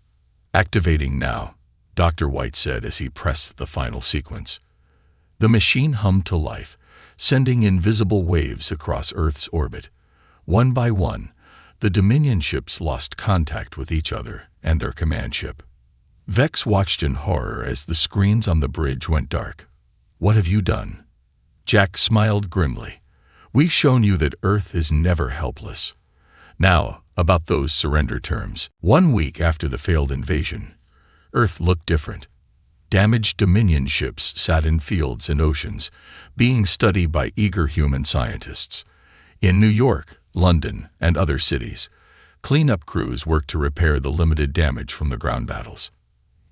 "Activating now," Dr. White said as he pressed the final sequence. The machine hummed to life, sending invisible waves across Earth's orbit. One by one, the Dominion ships lost contact with each other and their command ship. Vex watched in horror as the screens on the bridge went dark. "What have you done?" Jack smiled grimly. "We've shown you that Earth is never helpless. Now, about those surrender terms. 1 week after the failed invasion, Earth looked different. Damaged Dominion ships sat in fields and oceans, being studied by eager human scientists. In New York, London, and other cities, cleanup crews worked to repair the limited damage from the ground battles.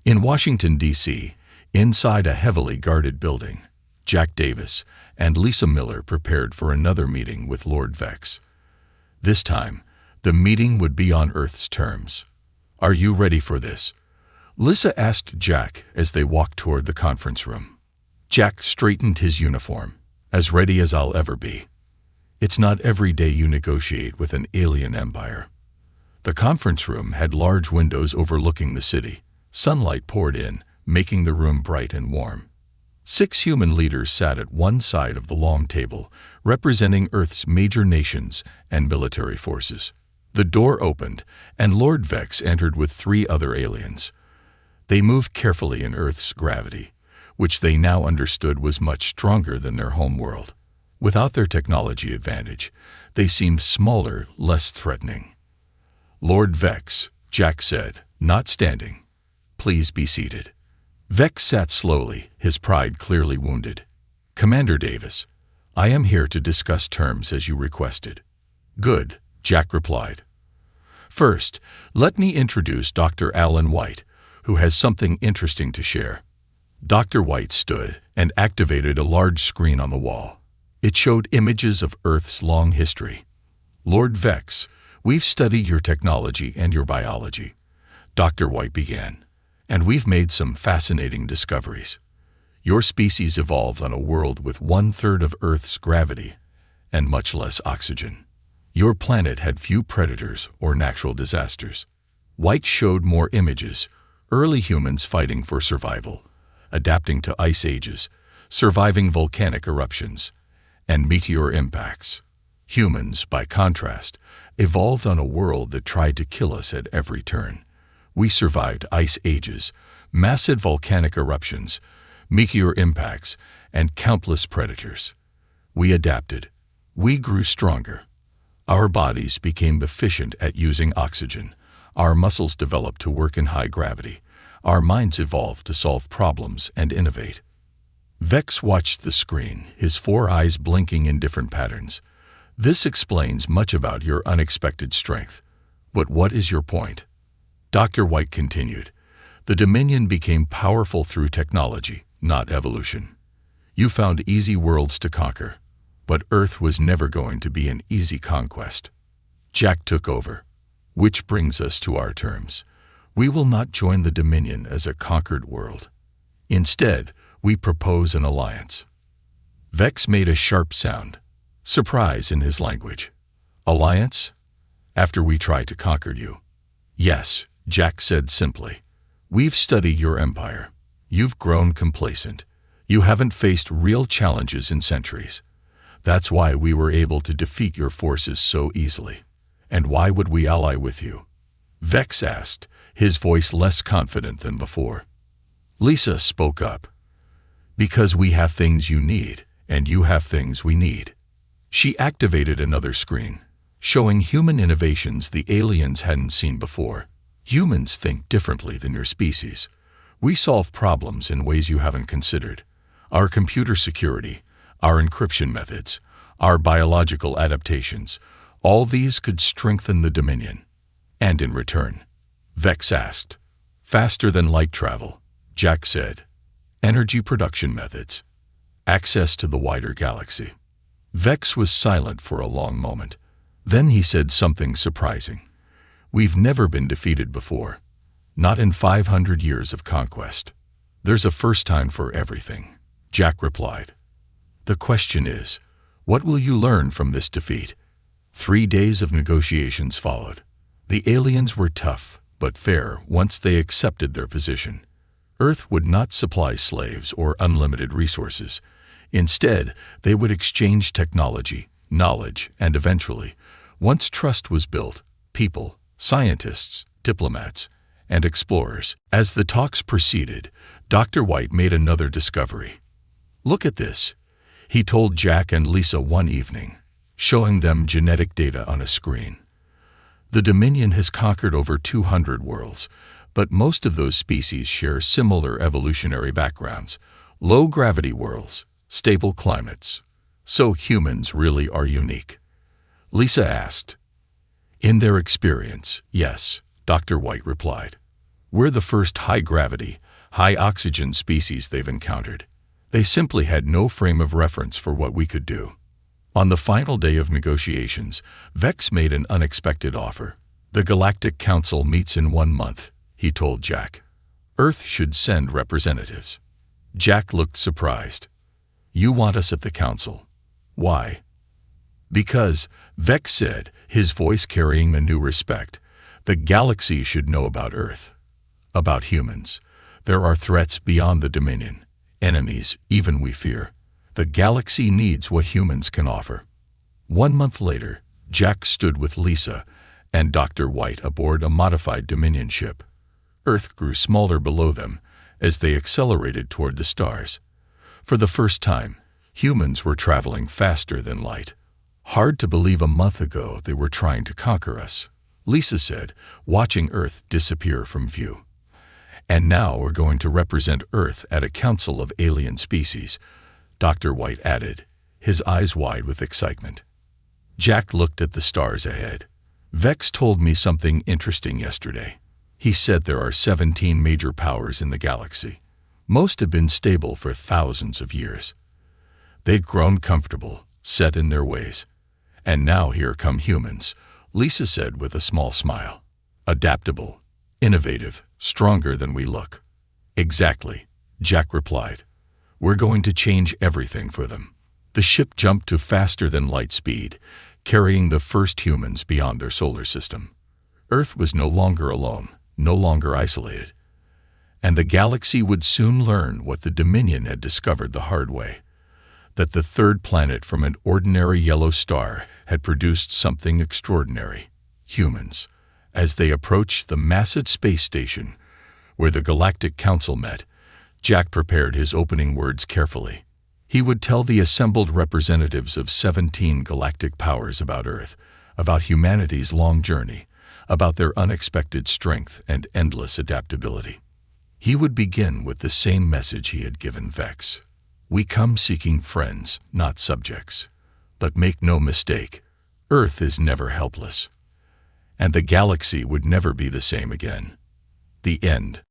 In Washington, D.C., inside a heavily guarded building, Jack Davis and Lisa Miller prepared for another meeting with Lord Vex. This time, the meeting would be on Earth's terms. "Are you ready for this?" Lisa asked Jack as they walked toward the conference room. Jack straightened his uniform. "As ready as I'll ever be. It's not every day you negotiate with an alien empire." The conference room had large windows overlooking the city. Sunlight poured in, making the room bright and warm. 6 human leaders sat at one side of the long table, representing Earth's major nations and military forces. The door opened, and Lord Vex entered with 3 other aliens. They moved carefully in Earth's gravity, which they now understood was much stronger than their home world. Without their technology advantage, they seemed smaller, less threatening. "Lord Vex," Jack said, not standing. "Please be seated." Vex sat slowly, his pride clearly wounded. "Commander Davis, I am here to discuss terms as you requested." "Good," Jack replied. "First, let me introduce Dr. Alan White, who has something interesting to share." Dr. White stood and activated a large screen on the wall. It showed images of Earth's long history. "Lord Vex, we've studied your technology and your biology," Dr. White began, "and we've made some fascinating discoveries. Your species evolved on a world with 1/3 of Earth's gravity and much less oxygen. Your planet had few predators or natural disasters." White showed more images: early humans fighting for survival, adapting to ice ages, surviving volcanic eruptions, and meteor impacts. Humans, by contrast, evolved on a world that tried to kill us at every turn. We survived ice ages, massive volcanic eruptions, meteor impacts, and countless predators. We adapted. We grew stronger. Our bodies became efficient at using oxygen. Our muscles developed to work in high gravity. Our minds evolved to solve problems and innovate. Vex watched the screen, his 4 eyes blinking in different patterns. "This explains much about your unexpected strength. But what is your point?" Dr. White continued. "The Dominion became powerful through technology, not evolution. You found easy worlds to conquer, but Earth was never going to be an easy conquest." Jack took over. "Which brings us to our terms. We will not join the Dominion as a conquered world. Instead, we propose an alliance." Vex made a sharp sound, surprise in his language. "Alliance? After we try to conquer you?" "Yes," Jack said simply. "We've studied your empire. You've grown complacent. You haven't faced real challenges in centuries. That's why we were able to defeat your forces so easily. And why would we ally with you?" Vex asked, his voice less confident than before. Lisa spoke up. "Because we have things you need, and you have things we need." She activated another screen, showing human innovations the aliens hadn't seen before. "Humans think differently than your species. We solve problems in ways you haven't considered. Our computer security, our encryption methods, our biological adaptations, all these could strengthen the Dominion." "And in return?" Vex asked. "Faster than light travel," Jack said. "Energy production methods. Access to the wider galaxy." Vex was silent for a long moment. Then he said something surprising. "We've never been defeated before. Not in 500 years of conquest. There's a first time for everything, Jack replied. The question is, what will you learn from this defeat? 3 days of negotiations followed. The aliens were tough, but fair once they accepted their position. Earth would not supply slaves or unlimited resources. Instead, they would exchange technology, knowledge, and eventually, once trust was built, people, scientists, diplomats, and explorers. As the talks proceeded, Dr. White made another discovery. Look at this, he told Jack and Lisa one evening, showing them genetic data on a screen. The Dominion has conquered over 200 worlds, but most of those species share similar evolutionary backgrounds, low-gravity worlds, stable climates. So humans really are unique? Lisa asked. In their experience, yes, Dr. White replied. We're the first high-gravity, high-oxygen species they've encountered. They simply had no frame of reference for what we could do. On the final day of negotiations, Vex made an unexpected offer. The Galactic Council meets in 1 month, he told Jack. Earth should send representatives. Jack looked surprised. You want us at the council? Why? Because, Vex said, his voice carrying a new respect, the galaxy should know about Earth. About humans. There are threats beyond the Dominion. Enemies, even we fear. The galaxy needs what humans can offer. 1 month later, Jack stood with Lisa and Dr. White aboard a modified Dominion ship. Earth grew smaller below them as they accelerated toward the stars. For the first time, humans were traveling faster than light. Hard to believe a month ago they were trying to conquer us, Lisa said, watching Earth disappear from view. And now we're going to represent Earth at a council of alien species, Dr. White added, his eyes wide with excitement. Jack looked at the stars ahead. Vex told me something interesting yesterday. He said there are 17 major powers in the galaxy. Most have been stable for thousands of years. They've grown comfortable, set in their ways. And now here come humans, Lisa said with a small smile. Adaptable, innovative, stronger than we look. Exactly, Jack replied. We're going to change everything for them. The ship jumped to faster than light speed, carrying the first humans beyond their solar system. Earth was no longer alone, no longer isolated. And the galaxy would soon learn what the Dominion had discovered the hard way, that the third planet from an ordinary yellow star had produced something extraordinary, humans. As they approached the massive space station, where the Galactic Council met, Jack prepared his opening words carefully. He would tell the assembled representatives of 17 galactic powers about Earth, about humanity's long journey, about their unexpected strength and endless adaptability. He would begin with the same message he had given Vex. We come seeking friends, not subjects. But make no mistake, Earth is never helpless. And the galaxy would never be the same again. The end.